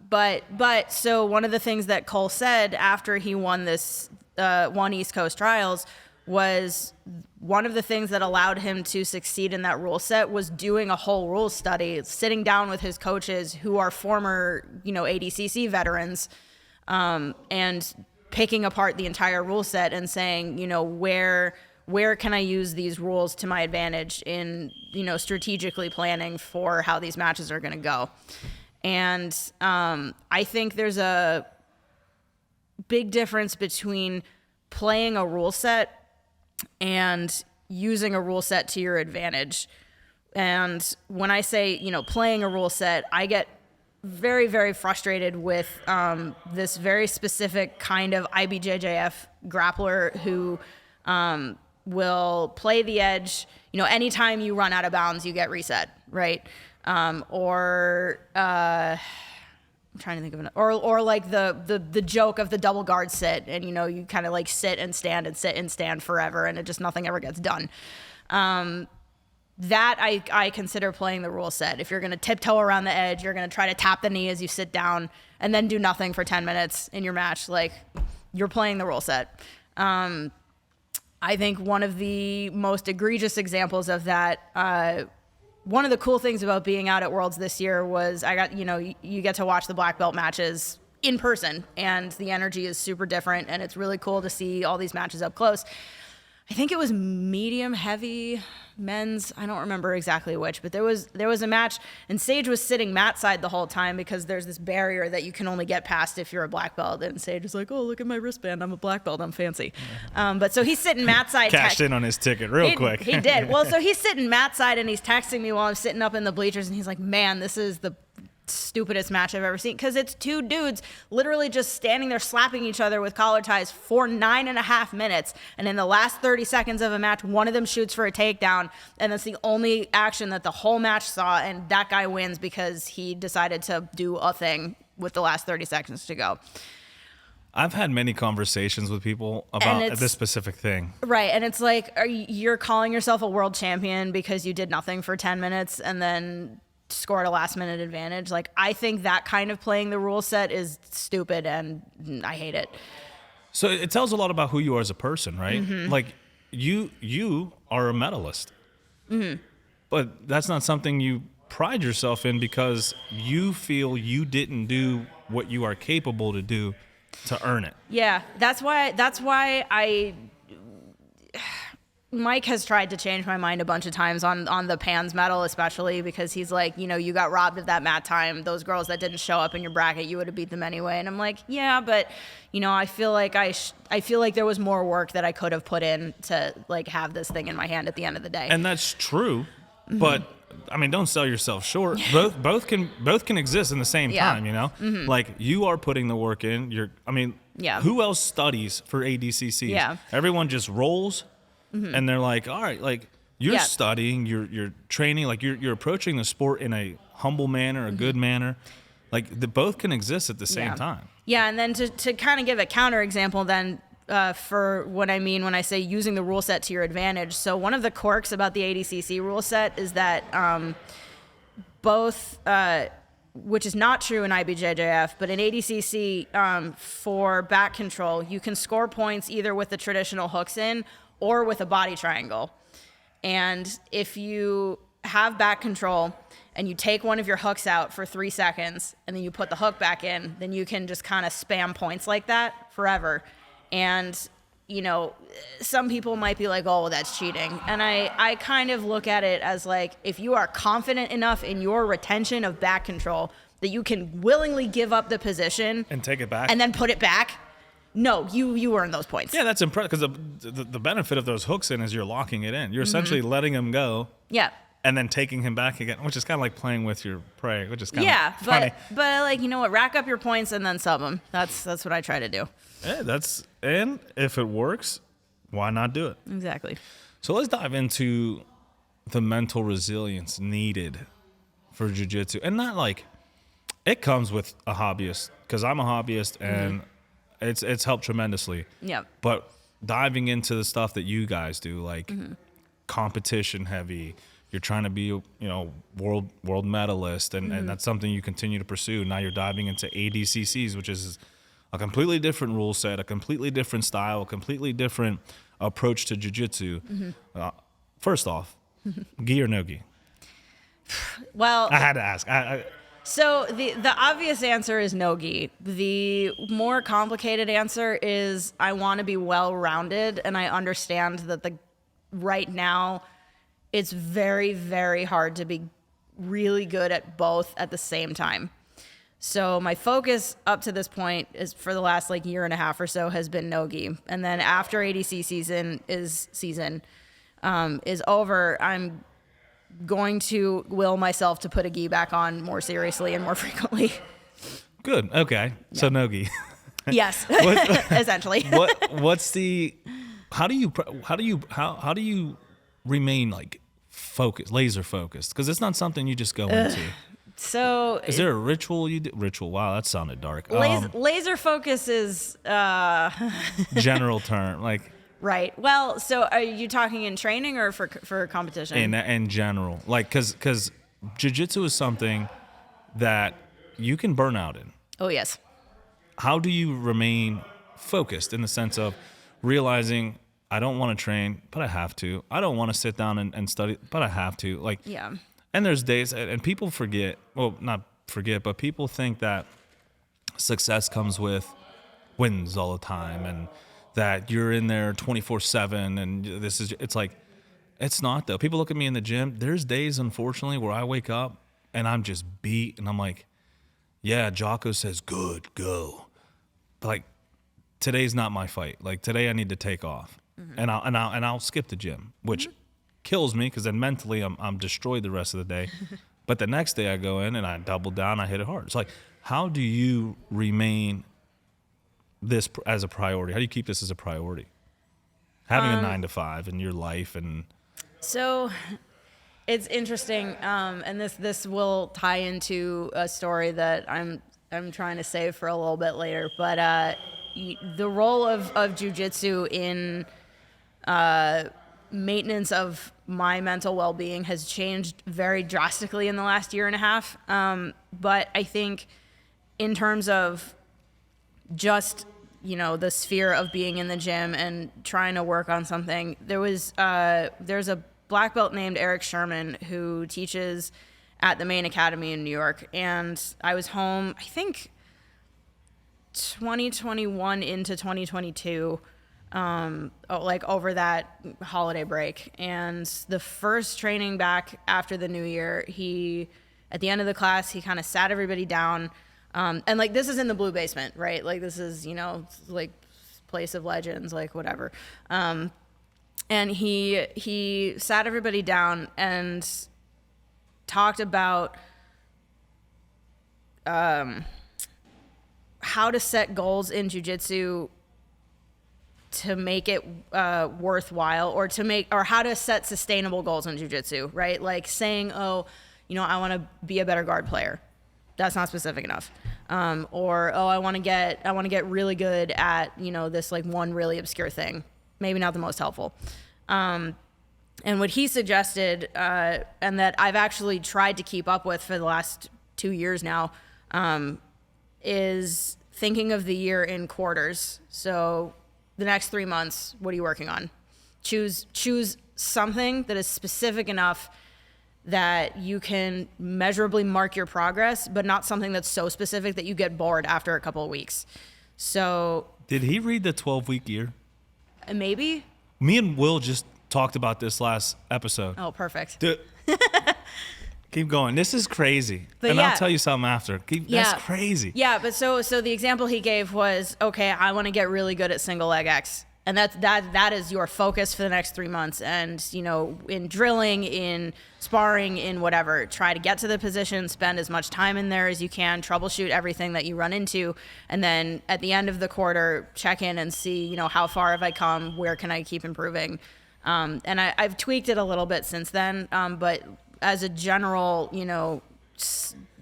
But so one of the things that Cole said after he won this won East Coast Trials was one of the things that allowed him to succeed in that rule set was doing a whole rule study, sitting down with his coaches who are former, ADCC veterans, and picking apart the entire rule set and saying, where can I use these rules to my advantage in, strategically planning for how these matches are going to go. And I think there's a big difference between playing a rule set and using a rule set to your advantage. And when I say, playing a rule set, I get very, very frustrated with this very specific kind of IBJJF grappler who will play the edge. Anytime you run out of bounds, you get reset, right? Or I'm trying to think of an, or like the joke of the double guard sit, and you kind of like sit and stand forever, and it just nothing ever gets done. That I consider playing the rule set. If you're going to tiptoe around the edge, you're going to try to tap the knee as you sit down and then do nothing for 10 minutes in your match, like you're playing the rule set. I think one of the most egregious examples of that, one of the cool things about being out at Worlds this year was you get to watch the black belt matches in person, and the energy is super different, and it's really cool to see all these matches up close. I think it was medium heavy men's. I don't remember exactly which, but there was a match, and Sage was sitting mat side the whole time because there's this barrier that you can only get past if you're a black belt. And Sage is like, "Oh, look at my wristband. I'm a black belt. I'm fancy." But so he's sitting mat side. Cashed in on his ticket real quick. He did. Well, so he's sitting mat side, and he's texting me while I'm sitting up in the bleachers, and he's like, "Man, this is the stupidest match I've ever seen," because it's two dudes literally just standing there slapping each other with collar ties for 9.5 minutes, and in the last 30 seconds of a match, one of them shoots for a takedown, and that's the only action that the whole match saw, and that guy wins because he decided to do a thing with the last 30 seconds to go. I've had many conversations with people about this specific thing. Right, and it's like, you're calling yourself a world champion because you did nothing for 10 minutes and then scored a last minute advantage. Like, I think that kind of playing the rule set is stupid, and I hate it. So it tells a lot about who you are as a person, right? Mm-hmm. Like you are a medalist, but that's not something you pride yourself in because you feel you didn't do what you are capable to do to earn it. Yeah, that's why Mike has tried to change my mind a bunch of times on the Pans medal, especially because he's like, you got robbed of that mat time. Those girls that didn't show up in your bracket, you would have beat them anyway. And I'm like, yeah, but I feel like I feel like there was more work that I could have put in to like have this thing in my hand at the end of the day. And that's true, but I mean, don't sell yourself short. Both can exist in the same time. Like you are putting the work in. Who else studies for ADCCs? Yeah, everyone just rolls. And they're like, all right, like you're studying, you're training, like you're approaching the sport in a humble manner, a good manner. Like both can exist at the same time. Yeah, and then to kind of give a counter example then for what I mean when I say using the rule set to your advantage. So one of the quirks about the ADCC rule set is that both, which is not true in IBJJF, but in ADCC for back control, you can score points either with the traditional hooks in or with a body triangle. And if you have back control and you take one of your hooks out for 3 seconds and then you put the hook back in, then you can just kind of spam points like that forever. And, some people might be like, oh, well, that's cheating. And I kind of look at it as like, if you are confident enough in your retention of back control that you can willingly give up the position and take it back and then put it back, no, you earn those points. Yeah, that's impressive because the benefit of those hooks in is you're locking it in. You're essentially letting him go. Yeah. And then taking him back again, which is kind of like playing with your prey, which is kind of funny. But like, what? Rack up your points and then sub them. That's what I try to do. Yeah, and if it works, why not do it? Exactly. So let's dive into the mental resilience needed for jiu-jitsu. And not like, it comes with a hobbyist, because I'm a hobbyist and it's helped tremendously. Yeah. But diving into the stuff that you guys do, like competition heavy, you're trying to be, world medalist, and that's something you continue to pursue. Now you're diving into ADCCs, which is a completely different rule set, a completely different style, a completely different approach to jiu-jitsu. First off, gi or no gi? Well, I had to ask. So the obvious answer is no gi. The more complicated answer is I want to be well-rounded, and I understand that right now it's very, very hard to be really good at both at the same time. So my focus up to this point is for the last year and a half or so has been no gi. And then after ADC season is over, I'm going to will myself to put a gi back on more seriously and more frequently. Good. Okay. Yeah. So no gi. Yes. Essentially. How do you remain laser focused? Because it's not something you just go into. So Is there a ritual you do? Ritual? Wow, that sounded dark. laser focus is General term, like right. Well, so are you talking in training or for competition? in general, like because jiu-jitsu is something that you can burn out in. Oh yes. How do you remain focused in the sense of realizing I don't want to train, but I have to. I don't want to sit down and study, but I have to. Like, Yeah. And there's days, and people forget, well, not forget, but people think that success comes with wins all the time and that you're in there 24/7 and it's like, it's not though. People look at me in the gym. There's days, unfortunately, where I wake up and I'm just beat and I'm like, yeah, Jocko says, good, go. But like, today's not my fight. Like today I need to take off and I'll skip the gym, which kills me because then mentally I'm destroyed the rest of the day. But the next day I go in and I double down, I hit it hard. It's like, how do you remain this as a priority? How do you keep this as a priority? Having a 9 to 5 in your life and So it's interesting, and this will tie into a story that I'm trying to save for a little bit later. But the role of jiu-jitsu in maintenance of my mental well-being has changed very drastically in the last year and a half. But I think in terms of just, the sphere of being in the gym and trying to work on something, there's a black belt named Eric Sherman who teaches at the main academy in New York. And I was home, I think 2021 into 2022, like over that holiday break. And the first training back after the new year, at the end of the class, he kind of sat everybody down. And like, this is in the blue basement, right? Like this is, like place of legends, like whatever. And he sat everybody down and talked about, how to set goals in jiu-jitsu to make it worthwhile, or how to set sustainable goals in jiu-jitsu, right? Like saying, I want to be a better guard player. That's not specific enough. Or I want to get really good at, this like one really obscure thing. Maybe not the most helpful. And what he suggested, and that I've actually tried to keep up with for the last 2 years now, is thinking of the year in quarters. So the next 3 months, what are you working on? Choose something that is specific enough that you can measurably mark your progress, but not something that's so specific that you get bored after a couple of weeks. So did he read the 12-week year? Maybe. Me and Will just talked about this last episode. Oh, perfect. Dude, keep going. This is crazy. But I'll tell you something after. That's crazy. Yeah, but so the example he gave was, okay, I want to get really good at single leg X. And that is your focus for the next 3 months. And, in drilling, in sparring, in whatever, try to get to the position, spend as much time in there as you can, troubleshoot everything that you run into. And then at the end of the quarter, check in and see, how far have I come? Where can I keep improving? And I've tweaked it a little bit since then. But as a general,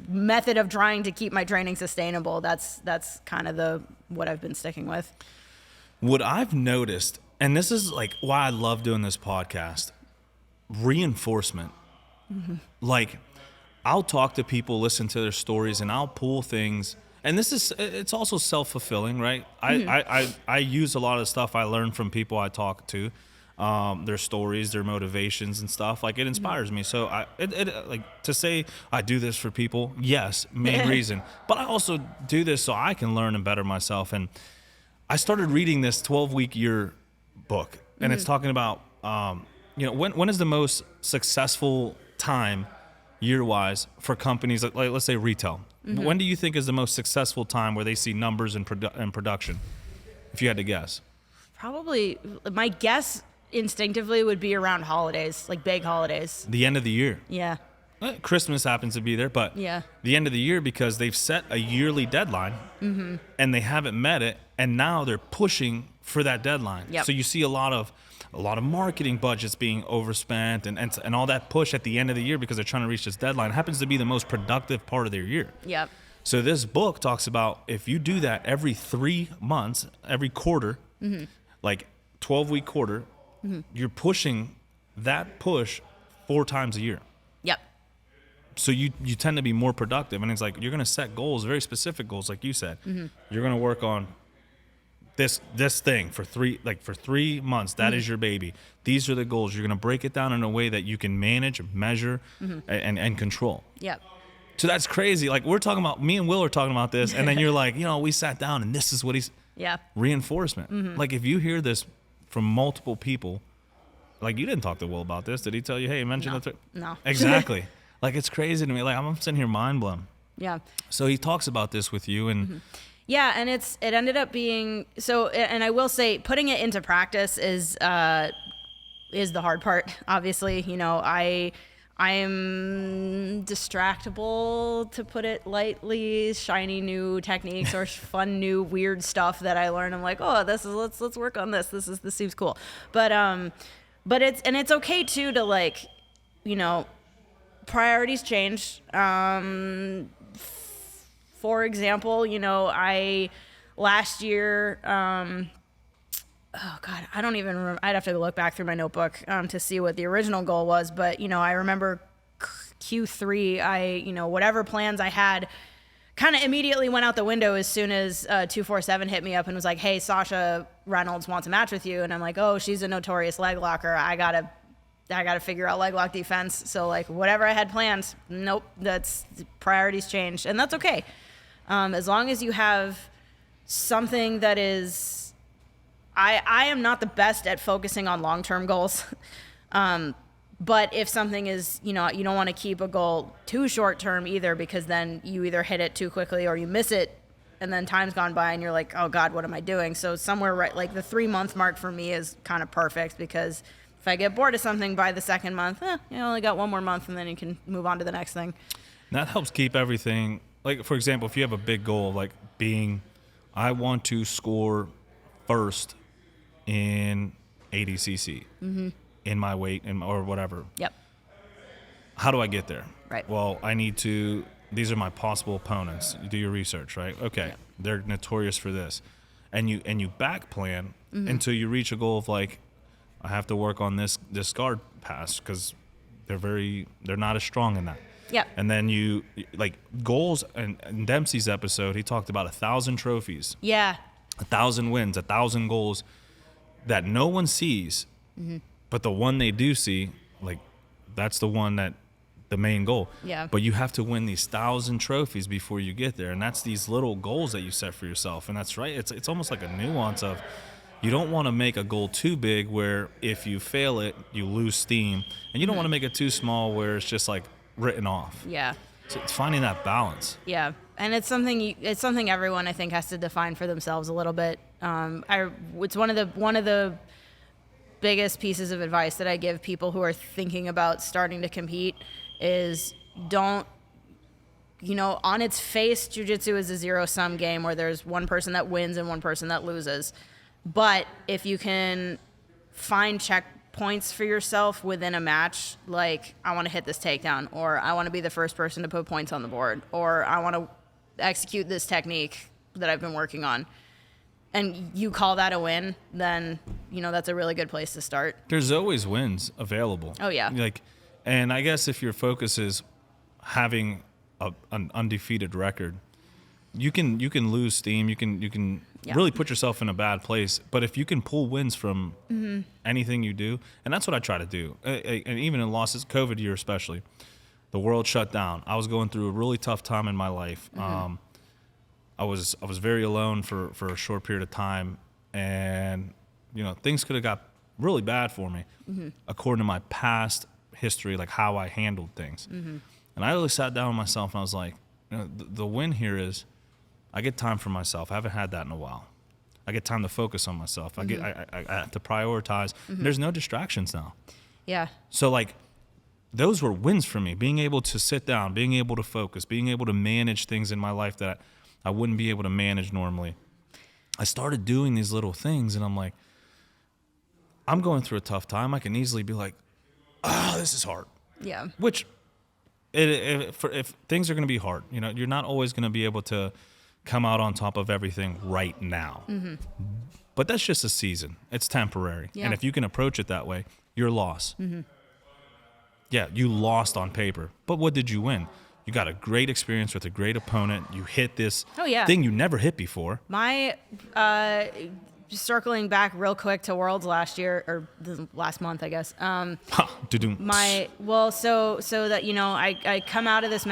method of trying to keep my training sustainable, that's kind of what I've been sticking with. What I've noticed, and this is like why I love doing this podcast, reinforcement. Mm-hmm. Like, I'll talk to people, listen to their stories, and I'll pull things. And it's also self-fulfilling, right? Mm-hmm. I use a lot of stuff I learn from people I talk to, their stories, their motivations and stuff. Like, it inspires me. So like to say I do this for people, yes, main reason. But I also do this so I can learn and better myself. And I started reading this 12-week year book, and it's talking about, when is the most successful time year-wise for companies, like let's say retail? Mm-hmm. When do you think is the most successful time where they see numbers and production, if you had to guess? Probably, my guess instinctively would be around holidays, like big holidays. The end of the year. Yeah. Christmas happens to be there, but the end of the year, because they've set a yearly deadline and they haven't met it, and now they're pushing for that deadline. Yep. So you see a lot of marketing budgets being overspent and all that push at the end of the year because they're trying to reach this deadline. It happens to be the most productive part of their year. Yep. So this book talks about if you do that every 3 months, every quarter, like 12-week quarter, you're pushing that push 4 times a year. Yep. So you tend to be more productive. And it's like you're going to set goals, very specific goals, like you said. You're going to work on this thing for 3 months. That is your baby. These are the goals. You're going to break it down in a way that you can manage, measure, and control. Yep. So that's crazy. Like we're talking about, me and Will are talking about this, and then you're like, we sat down and this is what he's reinforcement. Like if you hear this from multiple people, like you didn't talk to Will about this. Did he tell you, hey, mention the No. Exactly. Like it's crazy to me. Like I'm sitting here mind blown. Yeah. So he talks about this with you and Yeah, and it ended up being so. And I will say, putting it into practice is the hard part. Obviously, I am distractible, to put it lightly. Shiny new techniques or fun new weird stuff that I learn. I'm like, oh, let's work on this. This seems cool. But it's okay too to like, priorities change. For example, I last year, oh God, I don't even remember. I'd have to look back through my notebook to see what the original goal was. But, I remember Q3, whatever plans I had kind of immediately went out the window as soon as 247 hit me up and was like, hey, Sasha Reynolds wants a match with you. And I'm like, oh, she's a notorious leg locker. I gotta figure out leg lock defense. So like whatever I had planned, nope, that's priorities changed. And that's okay. As long as you have something that is, I am not the best at focusing on long-term goals. But if something is, you don't want to keep a goal too short-term either, because then you either hit it too quickly or you miss it and then time's gone by and you're like, oh God, what am I doing? So somewhere right, like the 3-month mark for me is kind of perfect, because if I get bored of something by the second month, you only got 1 more month and then you can move on to the next thing. that helps keep everything. Like, for example, if you have a big goal, like I want to score first in ADCC in my weight or whatever. Yep. How do I get there? Right. Well, these are my possible opponents. You do your research, right? Okay. Yep. They're notorious for this. And you back plan until you reach a goal of like, I have to work on this guard pass because they're not as strong in that. Yep. And then you like goals, and in Dempsey's episode, he talked about 1,000 trophies. Yeah. 1,000 wins, 1,000 goals that no one sees, but the one they do see, like that's the main goal. Yeah. But you have to win these 1,000 trophies before you get there, and that's these little goals that you set for yourself. And that's right. It's almost like a nuance of you don't want to make a goal too big where if you fail it, you lose steam, and you don't want to make it too small where it's just like written off. Yeah. So it's finding that balance. Yeah, and it's something everyone I think has to define for themselves a little bit. It's one of the biggest pieces of advice that I give people who are thinking about starting to compete is don't. On its face, jiu-jitsu is a zero-sum game where there's one person that wins and one person that loses. But if you can find checkpoints for yourself within a match, like I want to hit this takedown, or I want to be the first person to put points on the board, or I want to execute this technique that I've been working on, and you call that a win, then that's a really good place to start. There's always wins available. Oh yeah. And I guess if your focus is having an undefeated record, you can lose steam. You can really put yourself in a bad place. But if you can pull wins from anything you do, and that's what I try to do. And even in losses, COVID year especially, the world shut down. I was going through a really tough time in my life. I was very alone for a short period of time, and things could have got really bad for me according to my past history, like how I handled things. And I really sat down with myself and I was like, the win here is I get time for myself. I haven't had that in a while. I get time to focus on myself. I have to prioritize. There's no distractions now. Yeah. So like those were wins for me, being able to sit down, being able to focus, being able to manage things in my life that I wouldn't be able to manage normally. I started doing these little things, and I'm like, I'm going through a tough time. I can easily be like, this is hard. Yeah. Which, if things are going to be hard, you're not always going to be able to come out on top of everything right now. Mm-hmm. But that's just a season. It's temporary. Yeah. And if you can approach it that way, you're lost. Mm-hmm. Yeah, you lost on paper. But what did you win? You got a great experience with a great opponent. You hit this thing you never hit before. My, circling back real quick to Worlds last year, or last month, I guess. So that, I come out of this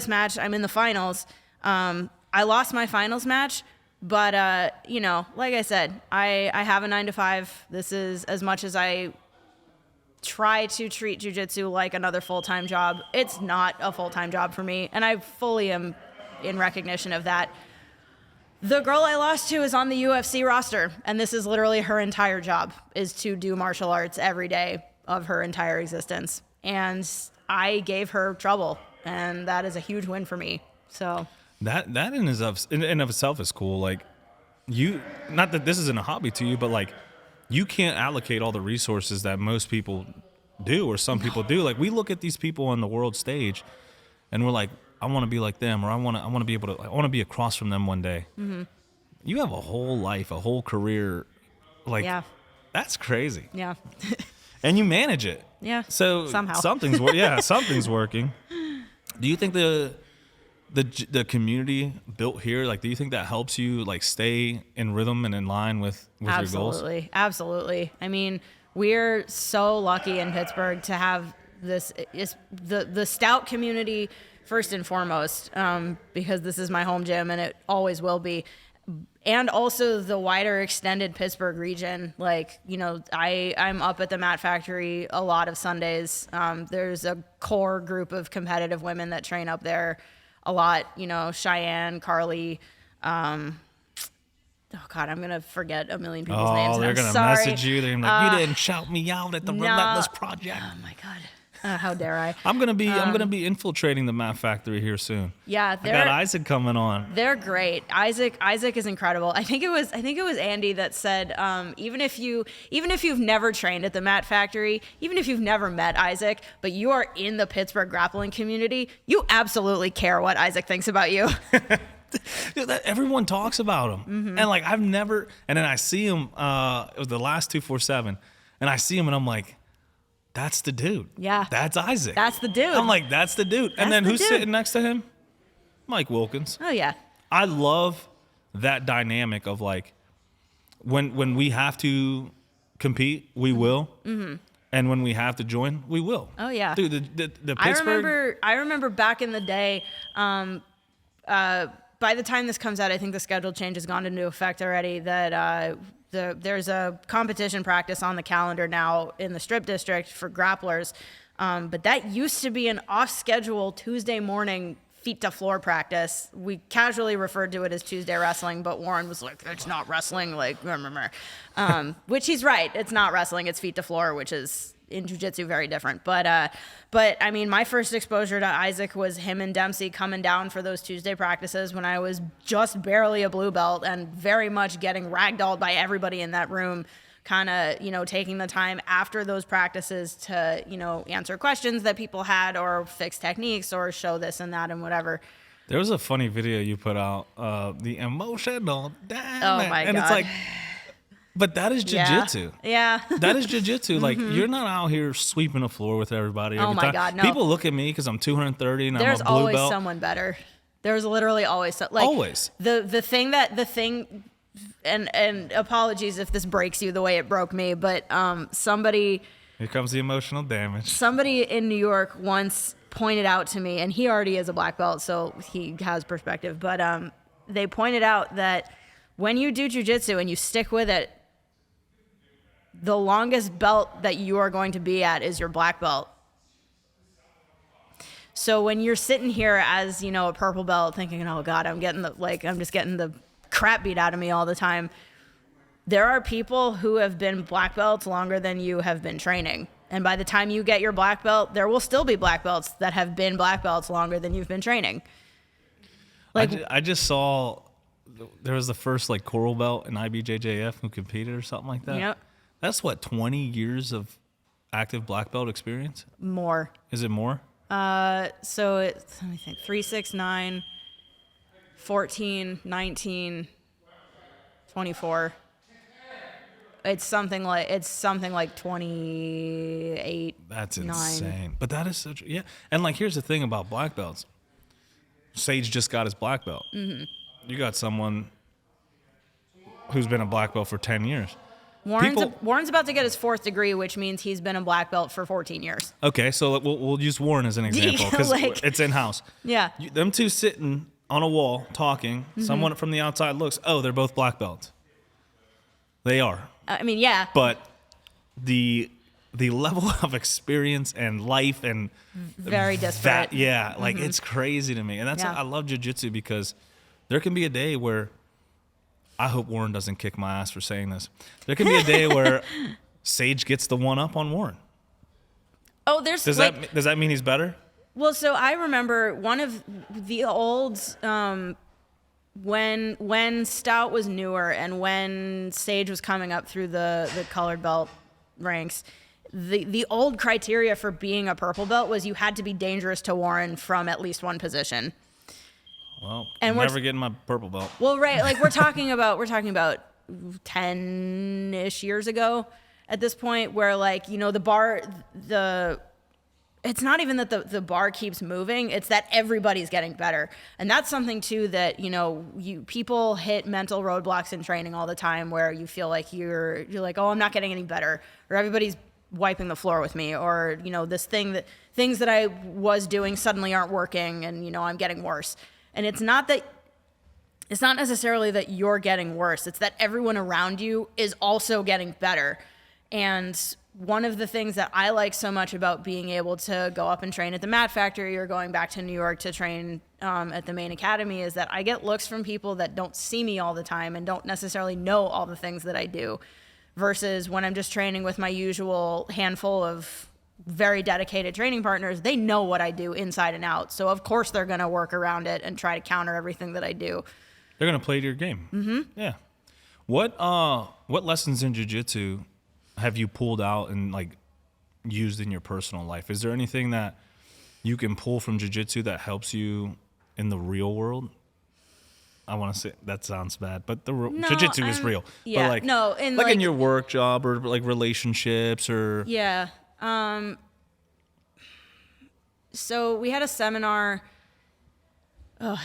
match, I'm in the finals. I lost my finals match, but, like I said, I have a 9-to-5. This is as much as I try to treat jiu-jitsu like another full-time job. It's not a full-time job for me, and I fully am in recognition of that. The girl I lost to is on the UFC roster, and this is literally her entire job, is to do martial arts every day of her entire existence. And I gave her trouble, and that is a huge win for me. So that in of itself is cool. Like, not that this isn't a hobby to you, but like, you can't allocate all the resources that most people do, or some people do. Like, we look at these people on the world stage, and we're like, I want to be like them, or I want to be able to. I want to be across from them one day. Mm-hmm. You have a whole life, a whole career. Like, that's crazy. Yeah. And you manage it. Yeah. So somehow something's working. Do you think the community built here, like, do you think that helps you like stay in rhythm and in line with your goals? Absolutely. I mean, we're so lucky in Pittsburgh to have this. The stout community first and foremost, because this is my home gym and it always will be. And also the wider extended Pittsburgh region. Like, I'm up at the Mat Factory a lot of Sundays. There's a core group of competitive women that train up there a lot. Cheyenne, Carly. Oh God, I'm going to forget a million people's names. Oh, they're going to message you. They're like, you didn't shout me out at the Relentless Project. Oh my God. How dare I? I'm gonna be infiltrating the Mat Factory here soon. Yeah, I got Isaac coming on. They're great. Isaac is incredible. I think it was Andy that said, even if you've never trained at the Mat Factory, even if you've never met Isaac, but you are in the Pittsburgh grappling community, you absolutely care what Isaac thinks about you. Everyone talks about him, mm-hmm. And like I've never. And then I see him. It was the last 247, and I see him, and I'm like, that's the dude. Yeah. That's Isaac. That's the dude. I'm like, that's the dude. And then who's sitting next to him? Mike Wilkins. Oh, yeah. I love that dynamic of like, when we have to compete, we will. Mm-hmm. And when we have to join, we will. Oh, yeah. Dude, the Pittsburgh. I remember back in the day, by the time this comes out, I think the schedule change has gone into effect already, that there's a competition practice on the calendar now in the Strip District for grapplers. But that used to be an off-schedule Tuesday morning feet-to-floor practice. We casually referred to it as Tuesday wrestling, but Warren was like, it's not wrestling, like, which he's right. It's not wrestling, it's feet-to-floor, which is in jiu-jitsu very different. But I mean, my first exposure to Isaac was him and Dempsey coming down for those Tuesday practices when I was just barely a blue belt and very much getting ragdolled by everybody in that room, kind of, taking the time after those practices to, answer questions that people had or fix techniques or show this and that and whatever. There was a funny video you put out, the emotional damn. Oh my God. And it's like, but that is jiu-jitsu. Yeah. That is jiu-jitsu. Mm-hmm. Like, you're not out here sweeping the floor with everybody every time. God, no. People look at me because I'm 230 and There's I'm a blue always belt. someone better. There's literally always always. The thing and apologies if this breaks you the way it broke me, but somebody, here comes the emotional damage. Somebody in New York once pointed out to me, and he already is a black belt, so he has perspective, but they pointed out that when you do jiu-jitsu and you stick with it, the longest belt that you are going to be at is your black belt. So when you're sitting here as, a purple belt thinking, oh God, I'm just getting the crap beat out of me all the time. There are people who have been black belts longer than you have been training. And by the time you get your black belt, there will still be black belts that have been black belts longer than you've been training. Like, I just saw there was the first like coral belt in IBJJF who competed or something like that. Yep. That's what, 20 years of active black belt experience? more. Is it more? So it's, let me think, 3, 6, 9, 14, 19, 24. It's something like 28. That's 9. insane. But that is such, yeah. And like, here's the thing about black belts. Sage just got his black belt. Mm-hmm. You got someone who's been a black belt for 10 years. Warren's about to get his 4th degree, which means he's been a black belt for 14 years. Okay, so we'll use Warren as an example because Like- it's in-house. Yeah. Them two sitting on a wall talking, someone from the outside looks, oh, they're both black belts. They are. I mean, yeah. But the level of experience and life and Very disparate. like it's crazy to me. And that's Yeah. why I love jiu-jitsu, because there can be a day where I hope Warren doesn't kick my ass for saying this. There can be a day where Sage gets the one up on Warren. Oh, there's Does that mean he's better? Well, so I remember one of the old when Stout was newer and when Sage was coming up through the colored belt ranks. The old criteria for being a purple belt was you had to be dangerous to Warren from at least one position. Well, And I'm we're- never getting my purple belt. Well, right, like we're talking about 10-ish years ago at this point, where like, you know, it's not even that the bar keeps moving, it's that everybody's getting better. And that's something too that, you know, people hit mental roadblocks in training all the time where you feel like you're like, oh, I'm not getting any better, or everybody's wiping the floor with me, or, you know, things that I was doing suddenly aren't working and, you know, I'm getting worse. And it's not necessarily that you're getting worse. It's that everyone around you is also getting better. And one of the things that I like so much about being able to go up and train at the Mat Factory or going back to New York to train at the main academy is that I get looks from people that don't see me all the time and don't necessarily know all the things that I do, versus when I'm just training with my usual handful of very dedicated training partners. They know what I do inside and out. So of course they're going to work around it and try to counter everything that I do. They're going to play to your game. Mm-hmm. Yeah. What lessons in jiu-jitsu have you pulled out and like used in your personal life? Is there anything that you can pull from jiu-jitsu that helps you in the real world? I want to say that sounds bad, but jiu-jitsu is real. Yeah, but like, no, and like in your work job or like relationships or yeah. So we had a seminar.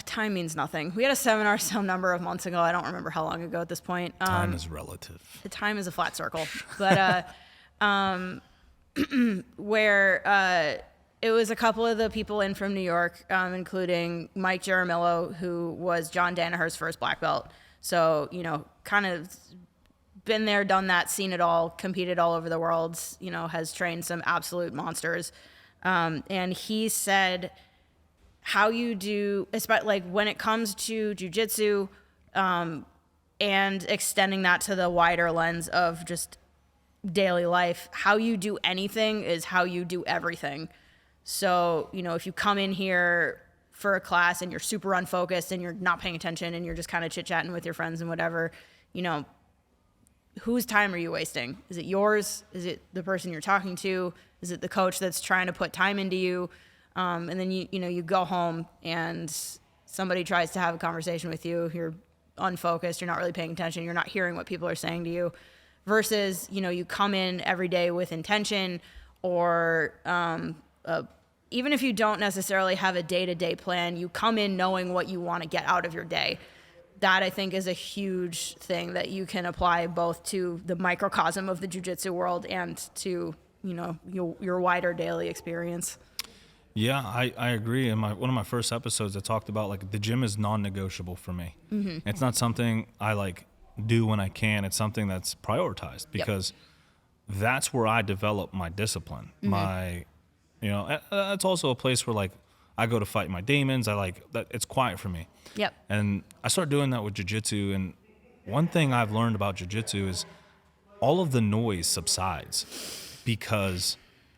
Time means nothing. We had a seminar some number of months ago. I don't remember how long ago at this point. time is relative. The time is a flat circle, but where it was a couple of the people in from New York, including Mike Jaramillo, who was John Danaher's first black belt. So, you know, kind of been there, done that, seen it all, competed all over the world, you know, has trained some absolute monsters. And he said how you do, especially like when it comes to jiu-jitsu, and extending that to the wider lens of just daily life, how you do anything is how you do everything. So, you know, if you come in here for a class and you're super unfocused and you're not paying attention and you're just kind of chit-chatting with your friends and whatever, you know, whose time are you wasting? Is it yours? Is it the person you're talking to? Is it the coach that's trying to put time into you? And then you go home and somebody tries to have a conversation with you. You're unfocused. You're not really paying attention. You're not hearing what people are saying to you. Versus, you know, you come in every day with intention, or even if you don't necessarily have a day-to-day plan, you come in knowing what you want to get out of your day. That, I think, is a huge thing that you can apply both to the microcosm of the jiu-jitsu world and to, you know, your wider daily experience. Yeah, I agree. In one of my first episodes, I talked about like the gym is non-negotiable for me. Mm-hmm. It's not something I like do when I can. It's something that's prioritized because that's where I develop my discipline. Mm-hmm. It's also a place where like I go to fight my demons. I like that. It's quiet for me. Yep. And I started doing that with jiu-jitsu. And one thing I've learned about jiu-jitsu is all of the noise subsides because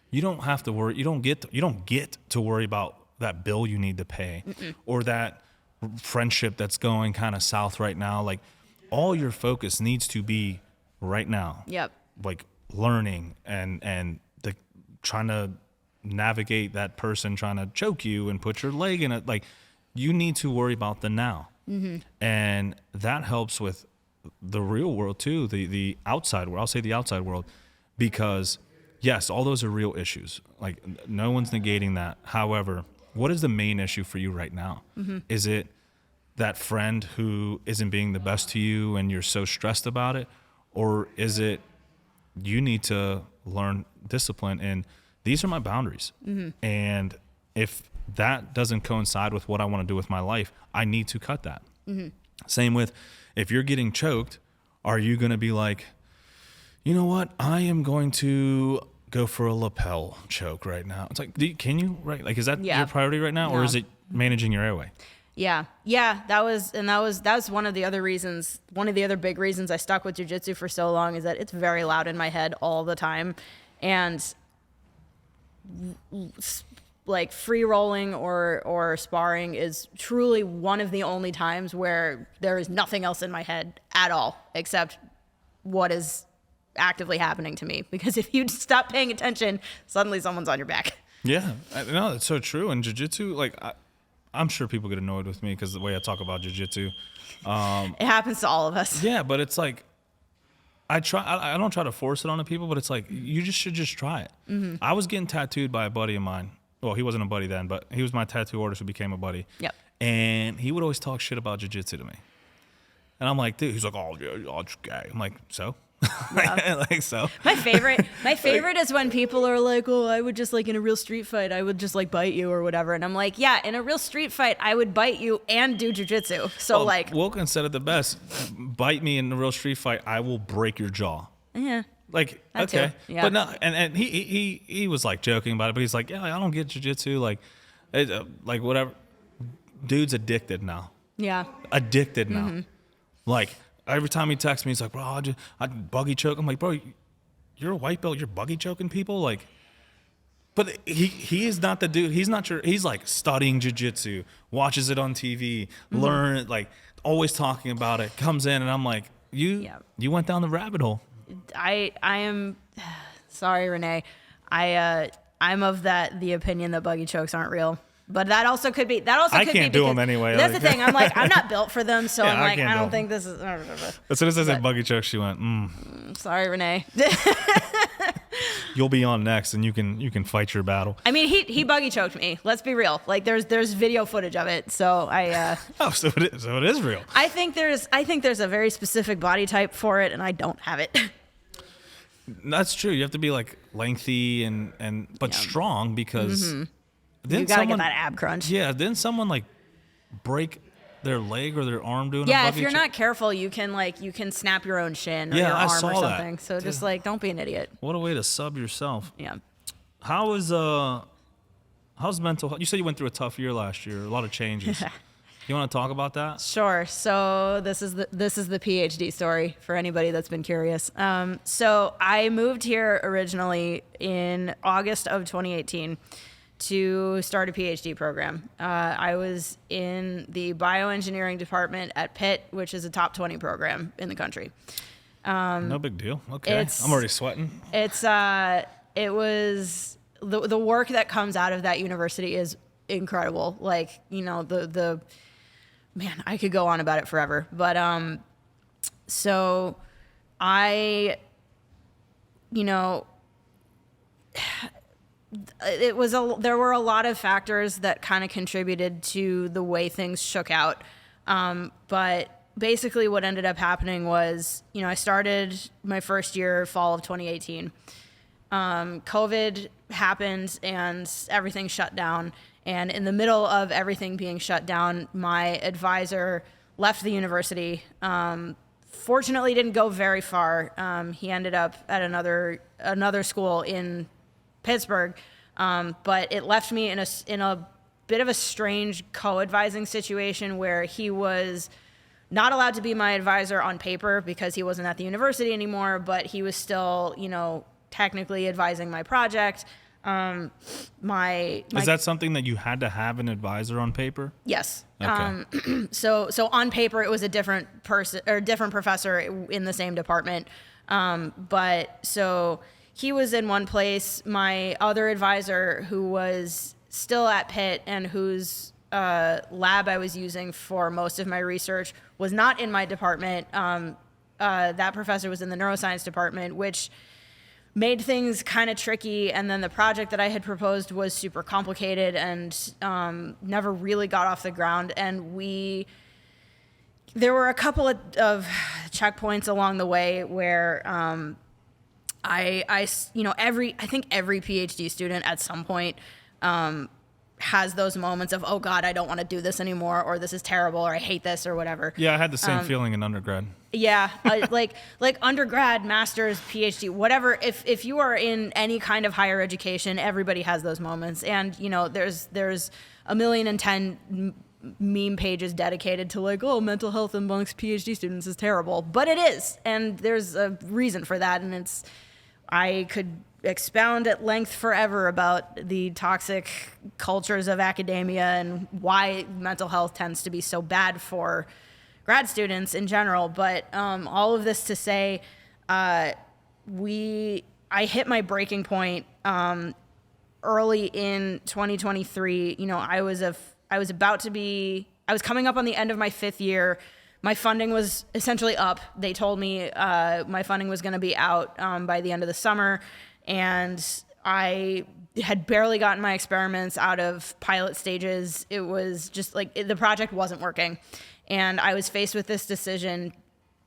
you don't have to worry. You don't get to worry about that bill you need to pay, or that friendship that's going kind of south right now. Like, all your focus needs to be right now. Yep. Like learning and the trying to navigate that person trying to choke you and put your leg in it. Like, you need to worry about the now. And that helps with the real world too, the outside world. I'll say the outside world, because yes, all those are real issues. Like, no one's negating that. However, what is the main issue for you right now? Is it that friend who isn't being the best to you and you're so stressed about it? Or is it you need to learn discipline and these are my boundaries? And if that doesn't coincide with what I want to do with my life, I need to cut that. Same with if you're getting choked, are you going to be like, you know what? I am going to go for a lapel choke right now. It's like, can you, right? Like, is that your priority right now? No. Or is it managing your airway? Yeah. That's one of the other reasons, one of the other big reasons I stuck with jiu-jitsu for so long, is that it's very loud in my head all the time. And like free rolling or sparring is truly one of the only times where there is nothing else in my head at all except what is actively happening to me. Because if you stop paying attention, suddenly someone's on your back. Yeah, no, that's so true. And jiu-jitsu, like, I'm sure people get annoyed with me because the way I talk about jiu-jitsu. It happens to all of us. Yeah, but it's like, I don't try to force it on the people, but it's like, you should try it. I was getting tattooed by a buddy of mine. Well, he wasn't a buddy then, but he was my tattoo artist who became a buddy. Yep. And he would always talk shit about jiu-jitsu to me. And I'm like, dude, he's like, oh, yeah, I'm just gay. I'm like, so? Yeah. Like, so? My favorite is when people are like, oh, I would just like in a real street fight, I would just like bite you or whatever. And I'm like, yeah, in a real street fight, I would bite you and do jujitsu. So like, Wilkins said it the best. Bite me in a real street fight, I will break your jaw. yeah. Like, That okay. too. Yeah. But no, and he was like joking about it, but he's like, yeah, I don't get jiu-jitsu. Like, like whatever. Dude's addicted now. Yeah. Addicted now. Like, every time he texts me, he's like, bro, I buggy choke. I'm like, bro, you're a white belt. You're buggy choking people? Like, but he is not the dude. He's not your, he's like studying jiu-jitsu, watches it on TV, learn it, like always talking about it, comes in, and I'm like, you went down the rabbit hole. I am sorry, Renee. I'm of the opinion that buggy chokes aren't real. But that also could be. I can't do them anyway. That's like, the thing. I'm like, I'm not built for them, so Yeah, I'm like, I don't do think this is. As soon as I said buggy choke, she went, Sorry, Renee. you'll be on next, and you can fight your battle. I mean, he buggy choked me. Let's be real. Like, there's video footage of it. So I. Oh, so it is real. I think there's a very specific body type for it, and I don't have it. That's true. You have to be like lengthy but strong, because then You gotta get that ab crunch. Yeah, then someone like break their leg or their arm doing a Yeah, buggy if you're choke. not careful, you can snap your own shin or Yeah, your I arm saw or that. something. So just like, don't be an idiot. What a way to sub yourself. Yeah. How's mental health? You said you went through a tough year last year, a lot of changes. You want to talk about that? Sure. So this is the PhD story for anybody that's been curious. So I moved here originally in August of 2018 to start a PhD program. I was in the bioengineering department at Pitt, which is a top 20 program in the country. No big deal. Okay, I'm already sweating. It was the work that comes out of that university is incredible. Like, you know, the man, I could go on about it forever. But so I, you know, there were a lot of factors that kind of contributed to the way things shook out. But basically what ended up happening was, you know, I started my first year fall of 2018. COVID happened and everything shut down. And in the middle of everything being shut down, my advisor left the university. Fortunately, didn't go very far. He ended up at another school in Pittsburgh, but it left me in a bit of a strange co-advising situation where he was not allowed to be my advisor on paper because he wasn't at the university anymore, but he was still, you know, technically advising my project. Is that something that you had to have an advisor on paper? Yes. Okay. So on paper, it was a different person or different professor in the same department. But so he was in one place. My other advisor, who was still at Pitt and whose lab I was using for most of my research, was not in my department. That professor was in the neuroscience department, which made things kind of tricky. And then the project that I had proposed was super complicated and never really got off the ground. And there were a couple of checkpoints along the way where I think every PhD student at some point has those moments of, oh God, I don't want to do this anymore, or this is terrible, or I hate this, or whatever. Yeah, I had the same feeling in undergrad. Yeah, like undergrad, master's, PhD, whatever. If you are in any kind of higher education, everybody has those moments, and there's 1,010,000 meme pages dedicated to like, oh, mental health amongst PhD students is terrible, but it is, and there's a reason for that, and I could expound at length forever about the toxic cultures of academia and why mental health tends to be so bad for grad students in general. But all of this to say, I hit my breaking point early in 2023. I was coming up on the end of my 5th year. My funding was essentially up. They told me my funding was going to be out by the end of the summer. And I had barely gotten my experiments out of pilot stages. It was just like the project wasn't working. And I was faced with this decision,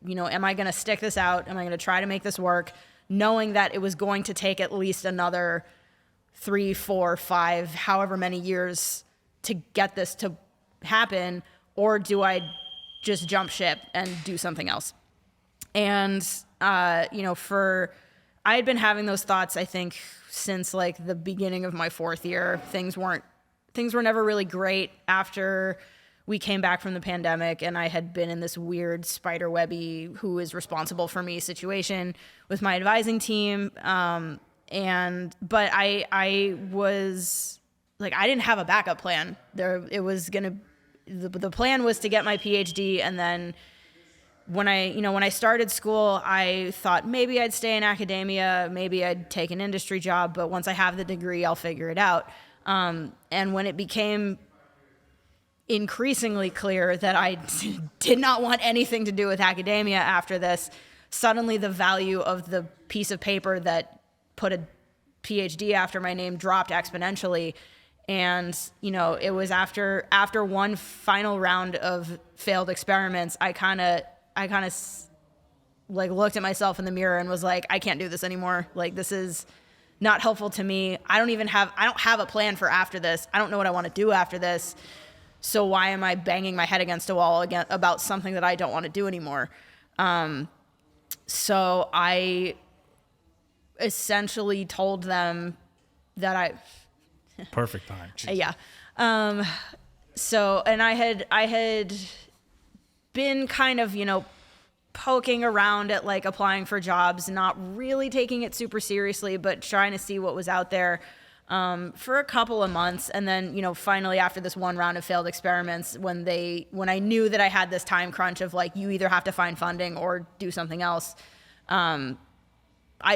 am I going to stick this out? Am I going to try to make this work? Knowing that it was going to take at least another 3, 4, 5, however many years to get this to happen, or do I just jump ship and do something else? And, I had been having those thoughts, I think, since like the beginning of my 4th year. Things were never really great after we came back from the pandemic, and I had been in this weird spiderwebby who is responsible for me situation with my advising team. But I was like, I didn't have a backup plan. The plan was to get my PhD, and then when I started school, I thought maybe I'd stay in academia, maybe I'd take an industry job, but once I have the degree, I'll figure it out. And when it became increasingly clear that I did not want anything to do with academia after this, suddenly the value of the piece of paper that put a PhD after my name dropped exponentially. And, it was after one final round of failed experiments, I kind of like looked at myself in the mirror and was like, I can't do this anymore. Like, this is not helpful to me. I don't have a plan for after this. I don't know what I want to do after this. So why am I banging my head against a wall again about something that I don't want to do anymore? So I essentially told them that Perfect time. Jeez. yeah. And I had been kind of, poking around at like applying for jobs, not really taking it super seriously, but trying to see what was out there for a couple of months. And then, finally after this one round of failed experiments, when I knew that I had this time crunch of like, you either have to find funding or do something else, I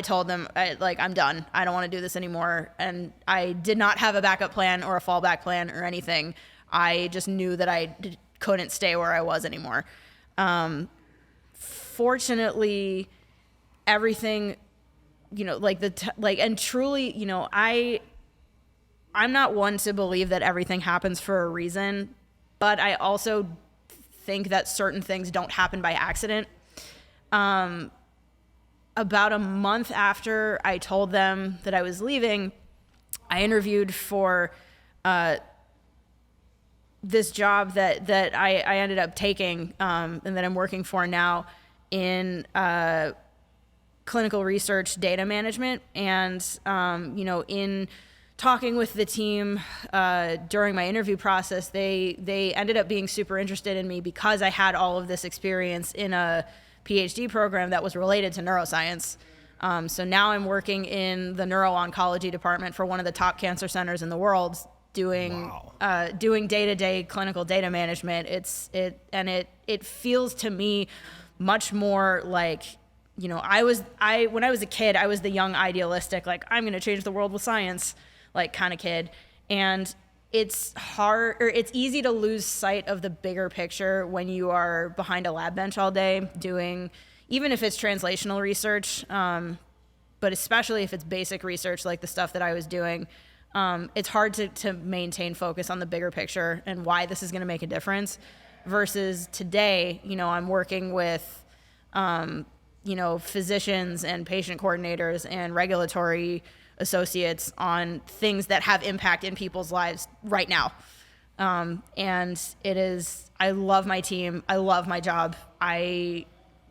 told them, I'm done. I don't want to do this anymore. And I did not have a backup plan or a fallback plan or anything. I just knew that I couldn't stay where I was anymore. Fortunately, everything, and truly, I'm not one to believe that everything happens for a reason, but I also think that certain things don't happen by accident. About a month after I told them that I was leaving, I interviewed for this job that I ended up taking and that I'm working for now in clinical research data management. And, in talking with the team during my interview process, they ended up being super interested in me because I had all of this experience in a PhD program that was related to neuroscience. So now I'm working in the neuro-oncology department for one of the top cancer centers in the world, doing Wow. doing day-to-day clinical data management. It feels to me much more like, you know, when I was a kid, I was the young idealistic, like, I'm going to change the world with science, like, kind of kid. And it's easy to lose sight of the bigger picture when you are behind a lab bench all day doing, even if it's translational research, but especially if it's basic research like the stuff that I was doing. It's hard to maintain focus on the bigger picture and why this is going to make a difference. Versus today, you know, I'm working with, you know, physicians and patient coordinators and regulatory associates on things that have impact in people's lives right now. And I love my team. I love my job. You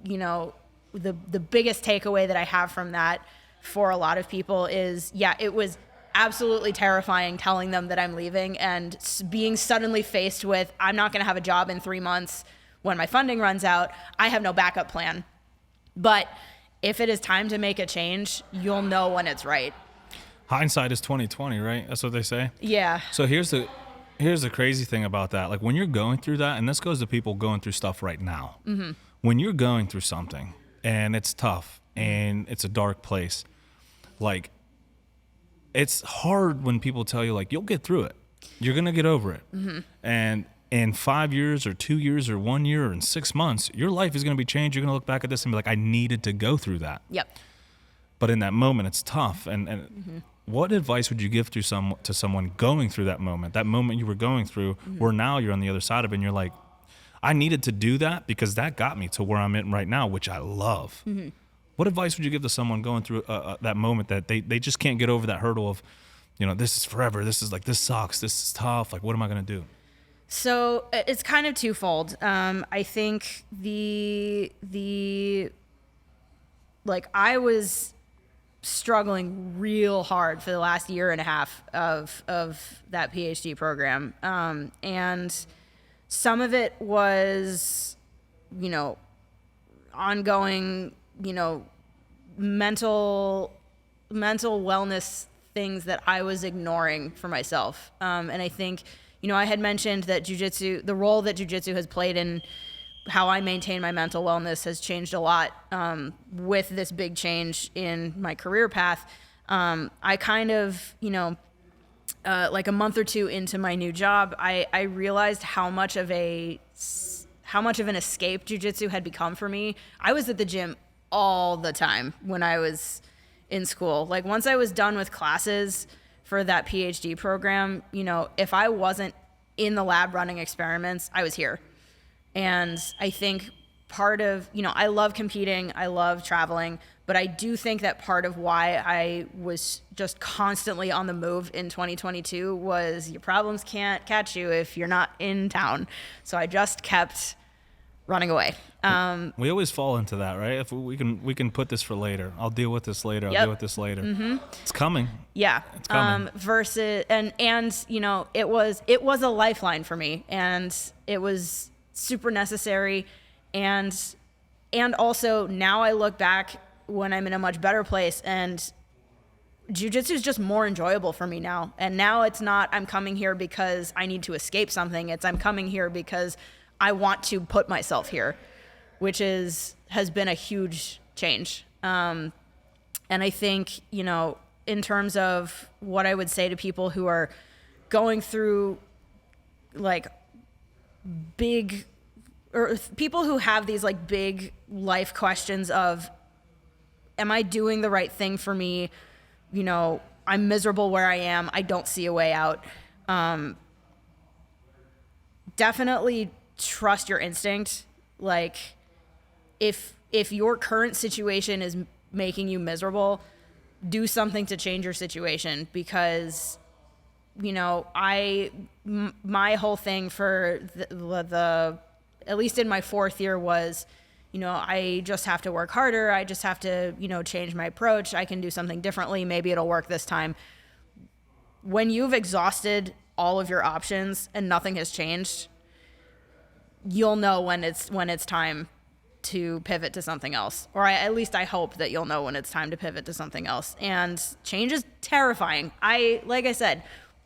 know, the biggest takeaway that I have from that for a lot of people is, yeah, it was absolutely terrifying telling them that I'm leaving and being suddenly faced with, I'm not going to have a job in 3 months when my funding runs out. I have no backup plan. But if it is time to make a change, you'll know when it's right. Hindsight is 20/20, right? That's what they say. Yeah. So here's the crazy thing about that. Like when you're going through that, and this goes to people going through stuff right now. Mm-hmm. When you're going through something and it's tough and it's a dark place, like it's hard when people tell you like, you'll get through it. You're going to get over it. Mm-hmm. And in 5 years or 2 years or 1 year or in 6 months, your life is going to be changed. You're going to look back at this and be like, I needed to go through that. Yep. But in that moment, it's tough. And mm-hmm. What advice would you give to someone going through that moment you were going through, mm-hmm. where now you're on the other side of it and you're like, I needed to do that because that got me to where I'm at right now, which I love. Mm-hmm. What advice would you give to someone going through that moment that they just can't get over that hurdle of, you know, this is forever. This is like, this sucks. This is tough. Like, what am I going to do? So it's kind of twofold. I think I was struggling real hard for the last year and a half of that PhD program. And some of it was, you know, ongoing, you know, mental wellness things that I was ignoring for myself. And I think, you know, I had mentioned that jiu-jitsu, the role that jiu-jitsu has played in how I maintain my mental wellness has changed a lot with this big change in my career path. I kind of, you know, like a month or two into my new job, I realized how much of an escape jiu-jitsu had become for me. I was at the gym all the time when I was in school. Like once I was done with classes for that PhD program, you know, if I wasn't in the lab running experiments, I was here. And I think part of, you know, I love competing, I love traveling, but I do think that part of why I was just constantly on the move in 2022 was your problems can't catch you if you're not in town. So I just kept running away. We always fall into that, right? If we can put this for later. I'll deal with this later. I'll deal with this later. Mm-hmm. It's coming. Yeah. It's coming. Versus and you know, it was a lifeline for me, and it was super necessary. And also now I look back when I'm in a much better place, and jiu-jitsu is just more enjoyable for me now. And now it's not I'm coming here because I need to escape something. It's I'm coming here because I want to put myself here, which has been a huge change. And I think, you know, in terms of what I would say to people who are going through like big, or people who have these like big life questions of, am I doing the right thing for me? You know, I'm miserable where I am. I don't see a way out. Definitely trust your instinct. Like if your current situation is making you miserable, do something to change your situation, because, you know, my whole thing for the at least in my fourth year was, you know, I just have to work harder. I just have to, you know, change my approach. I can do something differently. Maybe it'll work this time. When you've exhausted all of your options and nothing has changed, you'll know when it's time to pivot to something else. Or at least I hope that you'll know when it's time to pivot to something else. And change is terrifying. Like I said,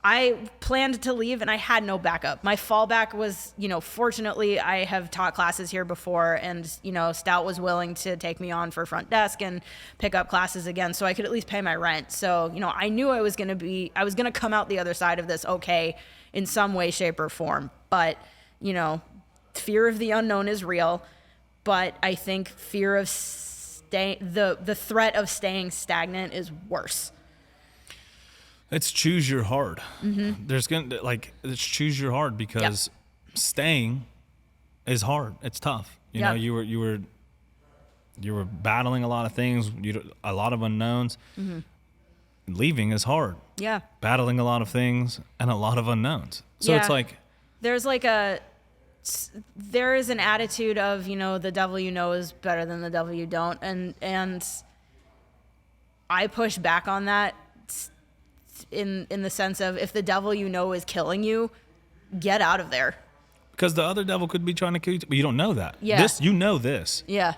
I planned to leave and I had no backup. My fallback was, fortunately I have taught classes here before, and, Stout was willing to take me on for front desk and pick up classes again so I could at least pay my rent. So, I knew I was going to come out the other side of this okay in some way, shape, or form. But, fear of the unknown is real. But I think fear of the threat of staying stagnant is worse. It's choose your hard. There's it's choose your hard, because staying is hard. It's tough. You know, you were battling a lot of things, a lot of unknowns. Leaving is hard. Yeah. Battling a lot of things and a lot of unknowns. So it's like there is an attitude of, the devil you know is better than the devil you don't, and I push back on that. In the sense of, if the devil you know is killing you, get out of there. Because the other devil could be trying to kill you, but you don't know that. Yeah. This. Yeah.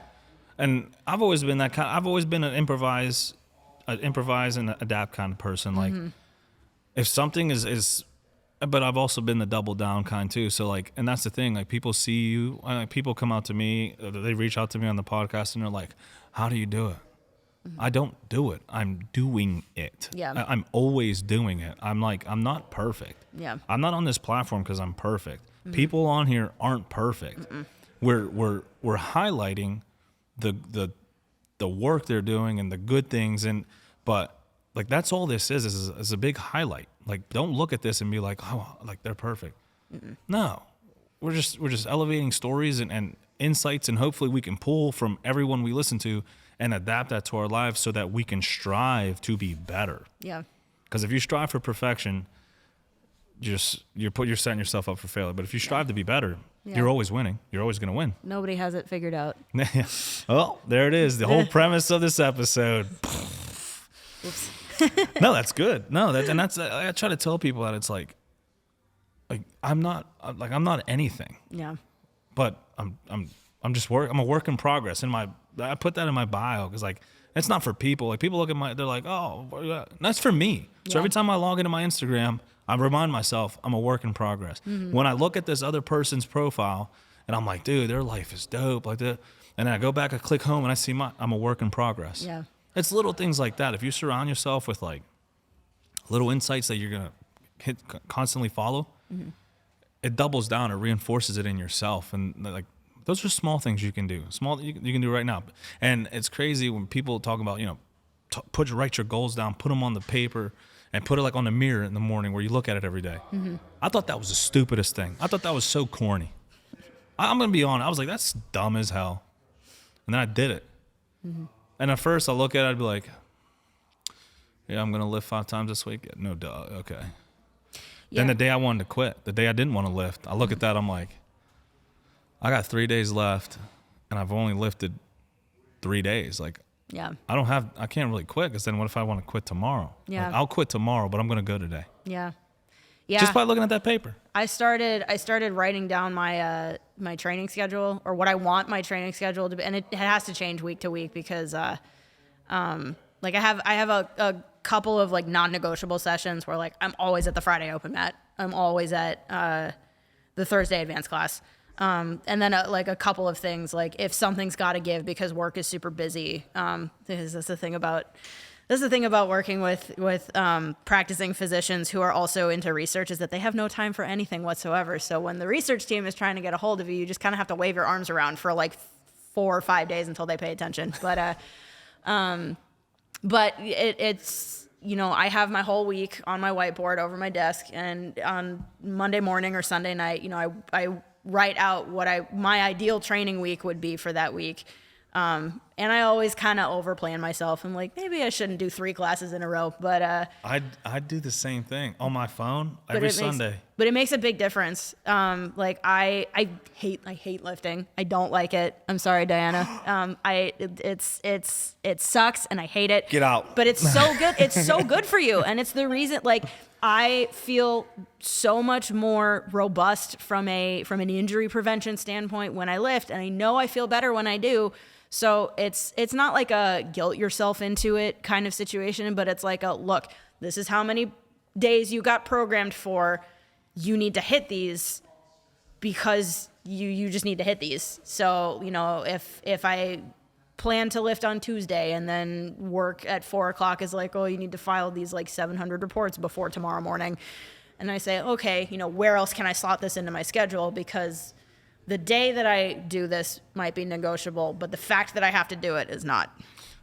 And I've always been that kind. I've always been an improvise and adapt kind of person. Like, if something is, but I've also been the double down kind too. So like, and that's the thing. Like, people see you. People come out to me. They reach out to me on the podcast, and they're like, "How do you do it?" I don't do it. I'm doing it. Yeah. I'm always doing it. I'm not perfect. Yeah. I'm not on this platform because I'm perfect. People on here aren't perfect. We're highlighting the work they're doing and the good things, but like, that's all this is a big highlight. Like, don't look at this and be like, oh, like they're perfect. No, we're just elevating stories and insights, and hopefully we can pull from everyone we listen to and adapt that to our lives so that we can strive to be better. Yeah. Because if you strive for perfection, you're setting yourself up for failure. But if you strive to be better, you're always winning. You're always going to win. Nobody has it figured out. Well, there it is. The whole premise of this episode. Oops. No, that's good. No, I try to tell people that it's like I'm not anything. Yeah. But I'm a work in progress. I put that in my bio because, like, it's not for people. Like, people look at they're like, oh, that's for me. So every time I log into my Instagram, I remind myself I'm a work in progress. When I look at this other person's profile and I'm like, dude, their life is dope, like that, and then I go back, I click home, and I see I'm a work in progress. Yeah. It's little things like that. If you surround yourself with like little insights that you're gonna constantly follow, it doubles down. It reinforces it in yourself, and like, those are small things you can do. You can do right now. And it's crazy when people talk about, write your goals down, put them on the paper, and put it like on the mirror in the morning where you look at it every day. I thought that was the stupidest thing. I thought that was so corny. I'm going to be honest. I was like, that's dumb as hell. And then I did it. And at first I look at it, I'd be like, yeah, I'm going to lift 5 times this week. No, duh. Okay. Then the day I wanted to quit, the day I didn't want to lift, I look at that, I'm like, I got 3 days left, and I've only lifted 3 days. Like, I can't really quit, because then what if I want to quit tomorrow? Yeah. Like, I'll quit tomorrow, but I'm going to go today. Yeah. Yeah. Just by looking at that paper. I started writing down my my training schedule, or what I want my training schedule to be, and it has to change week to week because like I have a couple of like non-negotiable sessions where like I'm always at the Friday open mat. I'm always at the Thursday advanced class. And then like a couple of things, like if something's got to give because work is super busy. This is the thing about working with practicing physicians who are also into research, is that they have no time for anything whatsoever. So when the research team is trying to get a hold of you, you just kind of have to wave your arms around for like 4 or 5 days until they pay attention. But it's, I have my whole week on my whiteboard over my desk, and on Monday morning or Sunday night, I write out what my ideal training week would be for that week. And I always kind of overplan myself. I'm like, maybe I shouldn't do 3 classes in a row, but I do the same thing on my phone every Sunday. But it makes a big difference. Like I hate lifting. I don't like it. I'm sorry, Diana. It sucks and I hate it. Get out. But it's so good. It's so good for you. And it's the reason, like, I feel so much more robust from an injury prevention standpoint when I lift, and I know I feel better when I do. So it's not like a guilt yourself into it kind of situation, but it's like a, look, this is how many days you got programmed for, you need to hit these because you just need to hit these. So, you know, if I plan to lift on Tuesday and then work at 4:00 is like, oh, you need to file these like 700 reports before tomorrow morning. And I say, okay, you know, where else can I slot this into my schedule? Because the day that I do this might be negotiable, but the fact that I have to do it is not.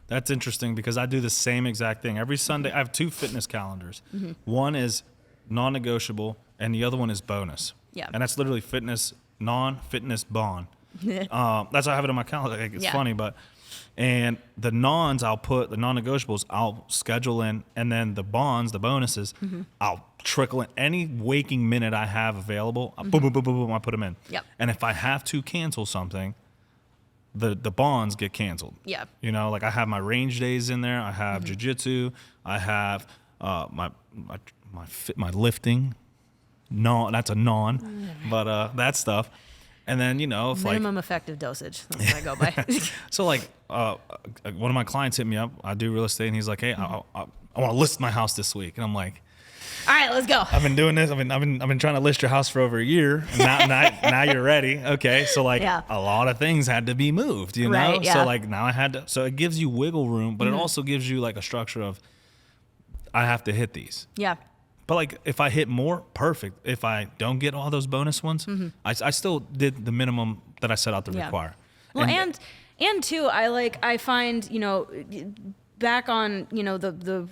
That's interesting because I do the same exact thing. Every Sunday, I have 2 fitness calendars. One is non-negotiable and the other one is bonus. Yeah. And that's literally fitness, non-fitness bond. That's how I have it on my calendar. Like, it's funny, but... And the nons, I'll put, the non-negotiables, I'll schedule in, and then the bonds, the bonuses, I'll trickle in. Any waking minute I have available, I'll boom, boom, boom, boom, boom, I put them in. Yep. And if I have to cancel something, the bonds get canceled. Yeah. You know, like I have my range days in there. I have jiu-jitsu. I have my lifting. No, that's a non, but that stuff. And then, you know, if Minimum effective dosage. That's what I go by. So like one of my clients hit me up. I do real estate, and he's like, "Hey, I want to list my house this week." And I'm like, all right, let's go. "I've been doing this. I've been trying to list your house for over a year. And now you're ready." Okay, so like a lot of things had to be moved, you know. Right, yeah. So like now I had to. So it gives you wiggle room, but it also gives you like a structure of I have to hit these. Yeah. But like if I hit more, perfect. If I don't get all those bonus ones, I still did the minimum that I set out to require. Well, and too, I find, you know, back on, you know, the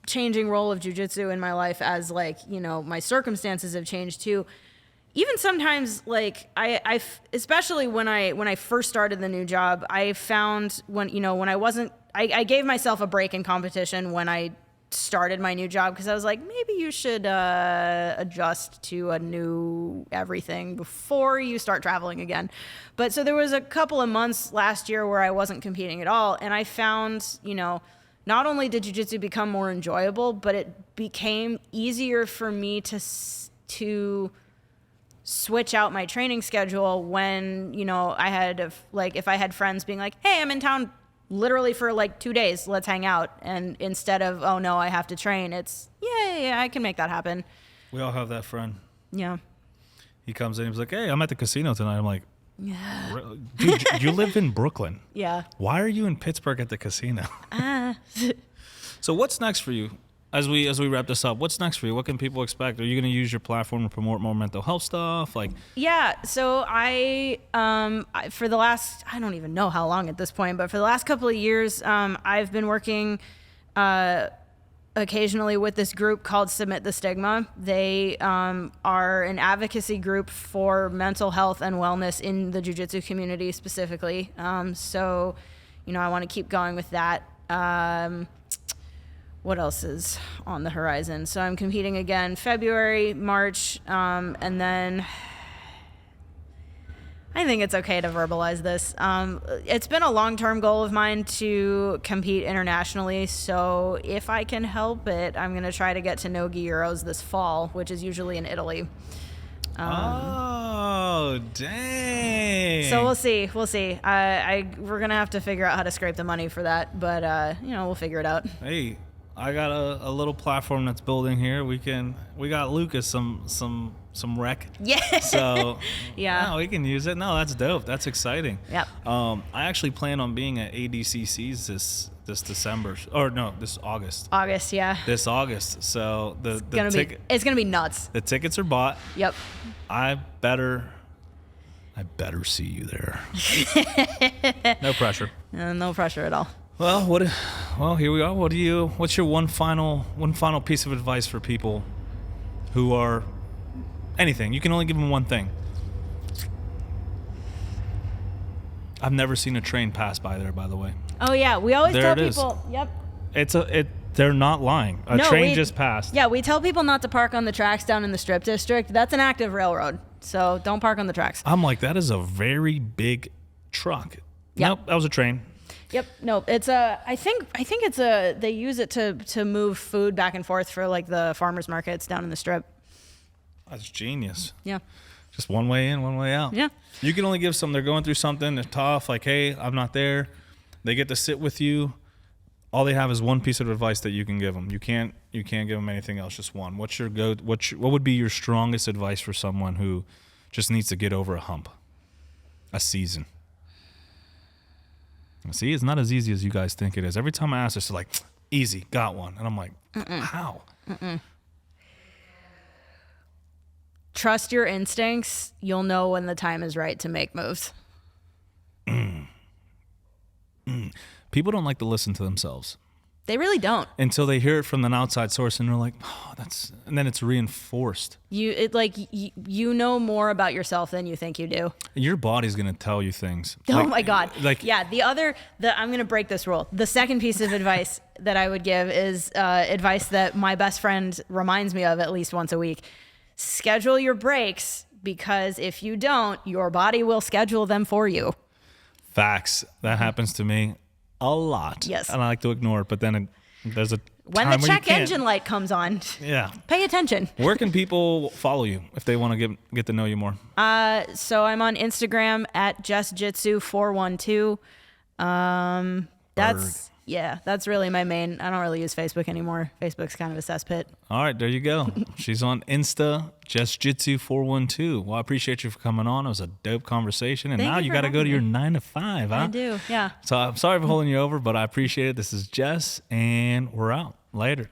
changing role of jiu-jitsu in my life as like, you know, my circumstances have changed too. Even sometimes, like I especially when I first started the new job, I found when I gave myself a break in competition when I started my new job because I was like, maybe you should adjust to a new everything before you start traveling again. But so there was a couple of months last year where I wasn't competing at all, and I found, you know, not only did jiu-jitsu become more enjoyable, but it became easier for me to switch out my training schedule when, you know, I had if I had friends being like, hey, I'm in town literally for like 2 days, let's hang out. And instead of, oh no, I have to train, it's, yeah, I can make that happen. We all have that friend. Yeah. He comes in, he's like, hey, I'm at the casino tonight. I'm like, yeah. Dude, you live in Brooklyn. Yeah. Why are you in Pittsburgh at the casino? So what's next for you? As we wrap this up, what's next for you? What can people expect? Are you going to use your platform to promote more mental health stuff? Like, yeah. So I for the last, I don't even know how long at this point, but for the last couple of years, I've been working occasionally with this group called Submit the Stigma. They are an advocacy group for mental health and wellness in the jiu-jitsu community specifically. So, you know, I want to keep going with that. What else is on the horizon? So I'm competing again February, March, and then I think it's okay to verbalize this. It's been a long-term goal of mine to compete internationally, so if I can help it, I'm going to try to get to Nogi Euros this fall, which is usually in Italy. Oh, dang. So we'll see. We're going to have to figure out how to scrape the money for that, but, you know, we'll figure it out. Hey, I got a little platform that's building here. We got Lucas some rec. Yeah. So yeah, no, we can use it. No, that's dope. That's exciting. Yep. I actually plan on being at ADCC's this December, or no, this August. August, yeah. This August. So it's gonna be nuts. The tickets are bought. Yep. I better see you there. No pressure. No pressure at all. Well, here we are. What's your one final piece of advice for people who are anything? You can only give them one thing. I've never seen a train pass by there, by the way. Oh yeah, we always tell people. Yep. They're not lying. A train just passed. Yeah, we tell people not to park on the tracks down in the Strip District. That's an active railroad, so don't park on the tracks. I'm like, that is a very big truck. Yep. Nope, that was a train. Yep. No, it's I think it's they use it to move food back and forth for like the farmers markets down in the Strip. That's genius. Yeah. Just one way in, one way out. Yeah. You can only give some. They're going through something. They're tough. Like, hey, I'm not there. They get to sit with you all they have is one piece of advice that you can give them. You can't give them anything else, just one. What would be your strongest advice for someone who just needs to get over a hump, a season? See, it's not as easy as you guys think it is. Every time I ask this, they're like, easy, got one. And I'm like, how? Trust your instincts. You'll know when the time is right to make moves. People don't like to listen to themselves They really don't. until they hear it from an outside source, and they're like, oh, and then it's reinforced. You know more about yourself than you think you do. Your body's going to tell you things. Oh my God. Yeah. I'm going to break this rule. The second piece of advice that I would give is advice that my best friend reminds me of at least once a week. Schedule your breaks, because if you don't, your body will schedule them for you. Facts. That happens to me a lot. Yes. And I like to ignore it, but then there's a When time the where check you can't. engine light comes on, Yeah. pay attention. Where can people follow you if they want to get to know you more? So I'm on Instagram at JessJitsu412. That's really my main. I don't really use Facebook anymore. Facebook's kind of a cesspit. All right, there you go. She's on Insta, JessJitsu412. Well, I appreciate you for coming on. It was a dope conversation. And Thank now you you for got to go to having your me. 9 to 5, huh? I do, yeah. So I'm sorry for holding you over, but I appreciate it. This is Jess, and we're out. Later.